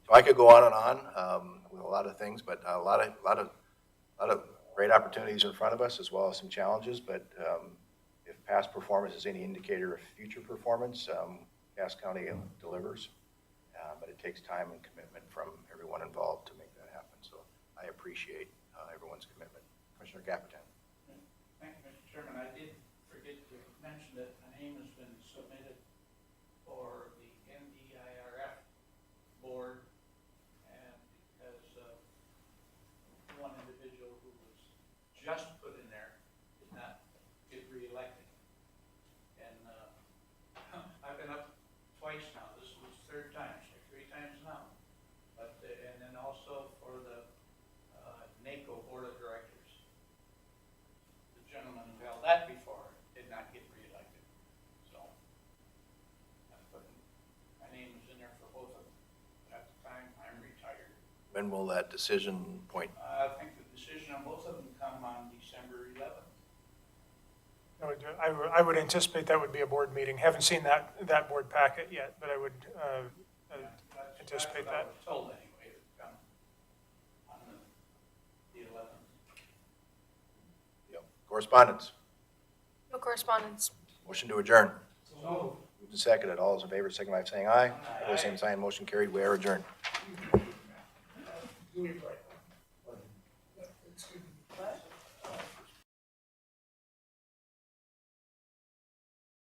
So I could go on and on with a lot of things, but a lot of great opportunities in front of us, as well as some challenges. But if past performance is any indicator of future performance, Cass County delivers. But it takes time and commitment from everyone involved to make that happen. So I appreciate everyone's commitment. Commissioner Capitan. Thank you, Mr. Chairman. I did forget to mention that a name has been submitted for the NDIRF board, and because one individual who was just put in there did not get reelected. And I've been up twice now. This was the third time, so 3 times now. But and then also for the NACO Board of Directors. The gentleman who held that before did not get reelected. So my name was in there for both of them. At the time, I'm retired. When will that decision point? I think the decision on both of them come on December 11th. I would anticipate that would be a board meeting. Haven't seen that board packet yet, but I would anticipate That's what I that. was told anyway, it would come on the 11th. Yep. Correspondence. No correspondence. Motion to adjourn. So Moved and seconded. All those in favor, signify by saying aye. Opposed, same sign. Motion carried. We are adjourned. do it right.